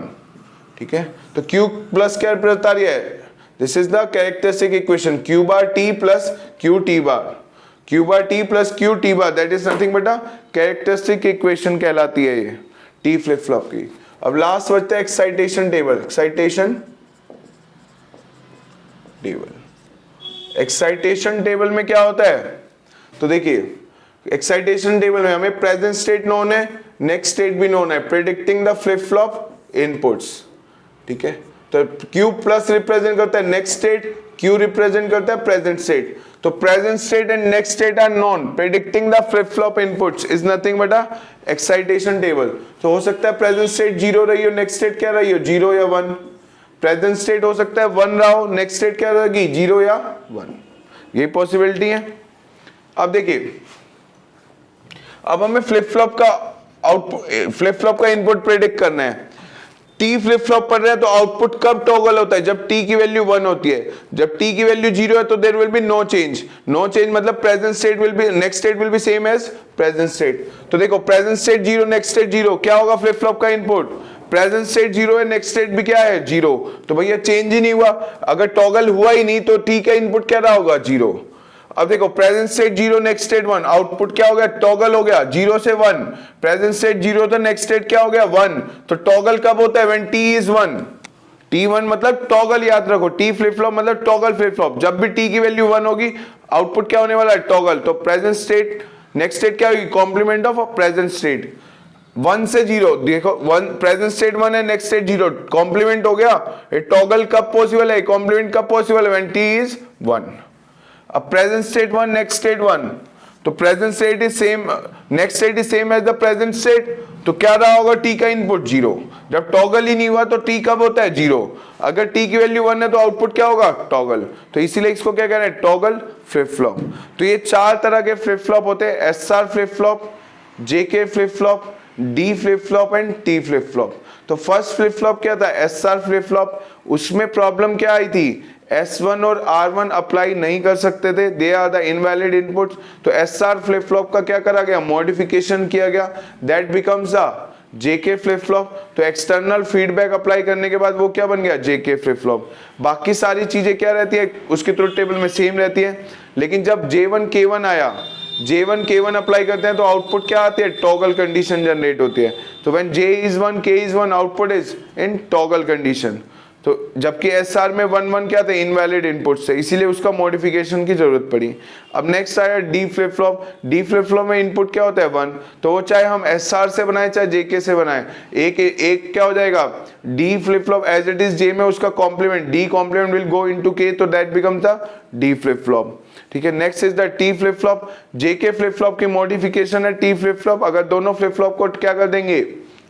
ठीक है, तो Q प्लस क्या बता रही है, this is the characteristic equation Q bar T plus Q T bar, Q bar T plus Q T bar, that is nothing but a characteristic equation कहलाती है ये टी फ्लिप फ्लॉप की। अब last बचता है excitation table. Excitation table, excitation table में क्या होता है, तो देखिए एक्साइटेशन टेबल में हमें प्रेजेंट स्टेट नोन है, नेक्स्ट स्टेट भी नोन है, predicting the flip flop inputs. ठीक है, तो Q प्लस रिप्रेजेंट करता है नेक्स्ट स्टेट, Q रिप्रेजेंट करता है प्रेजेंट स्टेट। तो present state and next state are known, predicting the flip flop inputs is nothing but a excitation table. तो हो सकता है प्रेजेंट स्टेट 0 रही हो, नेक्स्ट स्टेट क्या रही हो 0 या 1, प्रेजेंट स्टेट हो सकता है 1 रहा हो, नेक्स्ट स्टेट क्या रहेगी 0 या 1, ये पॉसिबिलिटी है। अब देखिए, अब हमें फ्लिप फ्लॉप का आउटपुट, फ्लिप फ्लॉप का इनपुट प्रेडिक्ट करना है। टी फ्लिप फ्लॉप कर रहे हैं तो आउटपुट कब टॉगल होता है, जब टी की वैल्यू 1 होती है। जब टी की वैल्यू 0 है तो there will be no change. No change मतलब present state will be, next state will be same as present state. तो देखो प्रेजेंट स्टेट 0, नेक्स्ट स्टेट 0, क्या होगा फ्लिप फ्लॉप का इनपुट, प्रेजेंट स्टेट 0 है, नेक्स्ट स्टेट भी क्या है 0, तो भैया चेंज ही नहीं हुआ। अगर टॉगल हुआ ही नहीं तो टी का इनपुट क्या रहा होगा 0। अब देखो present state 0, next state 1, output क्या हो गया टॉगल हो गया 0 से 1। प्रेजेंट स्टेट 0 तो नेक्स्ट स्टेट क्या हो गया 1, तो टॉगल कब होता है व्हेन t इज 1। t1 मतलब टॉगल, याद रखो टी फ्लिप फ्लॉप मतलब टॉगल फ्लिप फ्लॉप, जब भी t की वैल्यू 1 होगी आउटपुट क्या होने वाला है टॉगल। तो प्रेजेंट स्टेट नेक्स्ट स्टेट क्या होगी, कॉम्प्लीमेंट ऑफ प्रेजेंट स्टेट। 1 से 0, देखो 1 प्रेजेंट स्टेट 1 है, नेक्स्ट स्टेट 0, कॉम्प्लीमेंट हो गया। ये टॉगल कब पॉसिबल है, कॉम्प्लीमेंट कब पॉसिबल है व्हेन t इज 1। अब प्रेजेंट स्टेट 1, नेक्स्ट स्टेट 1, तो present state is same, next state is same as the present state, तो क्या रहा होगा t का इनपुट 0। जब टॉगल ही नहीं हुआ तो t कब होता है 0। अगर t की वैल्यू 1 है तो आउटपुट क्या होगा टॉगल, तो इसीलिए इसको क्या कह रहे हैं टॉगल फ्लिप फ्लॉप। तो ये 4 तरह के फ्लिप फ्लॉप होते हैं, SR flip flop, JK flip flop, D flip flop and T flip flop. तो फर्स्ट फ्लिप फ्लॉप क्या था SR फ्लिप फ्लॉप, उसमें प्रॉब्लम क्या आई थी, S1 और R1 अप्लाई नहीं कर सकते थे, they are the invalid inputs. तो SR फ्लिप फ्लॉप का क्या करा गया, मॉडिफिकेशन किया गया, that becomes a JK flip flop, तो एक्सटर्नल फीडबैक अप्लाई करने के बाद वो क्या बन गया, जेके फ्लिप फ्लॉप। बाकी सारी चीजें क्या रहती है उसके ट्रुथ टेबल में, सेम रहती है। लेकिन जब J1 K1 आया, J1 K1 अप्लाई करते हैं तो आउटपुट क्या आती है, टॉगल कंडीशन जनरेट होती है। तो when J is 1 K is 1 output is in toggle condition. तो जबकि SR में 1 1 क्या थे, इनवैलिड इनपुट से, इसीलिए उसका मॉडिफिकेशन की जरूरत पड़ी। अब नेक्स्ट आया D flip flop. D flip flop में इनपुट क्या होता है, 1, तो वो चाहे हम SR से बनाए चाहे JK से बनाए, एक क्या हो जाएगा, D flip flop as it is J में उसका complement, D complement will go into K, तो that become the D flip flop. ठीक है, next is the T flip flop. JK flip flop की मॉडिफिकेशन है T फ्लिप फ्लॉप। अगर दोनों flip flop को क्या कर देंगे,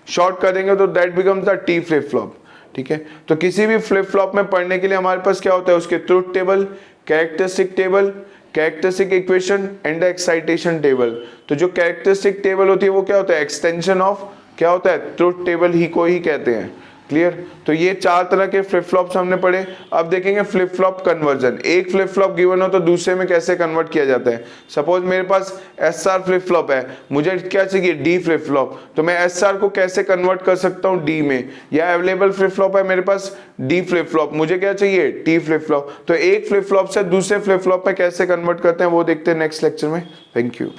शॉर्ट कर देंगे, तो that becomes the T flip flop. ठीक है, तो किसी भी फ्लिप फ्लॉप में पढ़ने के लिए हमारे पास क्या होता है, उसके truth table, characteristic table, characteristic equation and excitation table. तो जो कैरेक्टरिस्टिक टेबल होती है वो क्या होता है, एक्सटेंशन ऑफ क्या होता है, ट्रुथ टेबल ही को ही कहते हैं। क्लियर, तो ये 4 तरह के फ्लिप फ्लॉप्स हमने पढ़े। अब देखेंगे फ्लिप फ्लॉप कन्वर्जन। एक फ्लिप फ्लॉप गिवन हो तो दूसरे में कैसे कन्वर्ट किया जाता है। सपोज मेरे पास SR फ्लिप फ्लॉप है, मुझे क्या चाहिए, D फ्लिप फ्लॉप, तो मैं SR को कैसे कन्वर्ट कर सकता हूँ D में। या अवेलेबल फ्लिप फ्लॉप है मेरे पास D फ्लिप फ्लॉप, मुझे क्या चाहिए, T फ्लिप फ्लॉप, तो एक फ्लिप फ्लॉप से दूसरे फ्लिप फ्लॉप में कैसे कन्वर्ट करते हैं वो देखते हैं नेक्स्ट लेक्चर में। Thank you.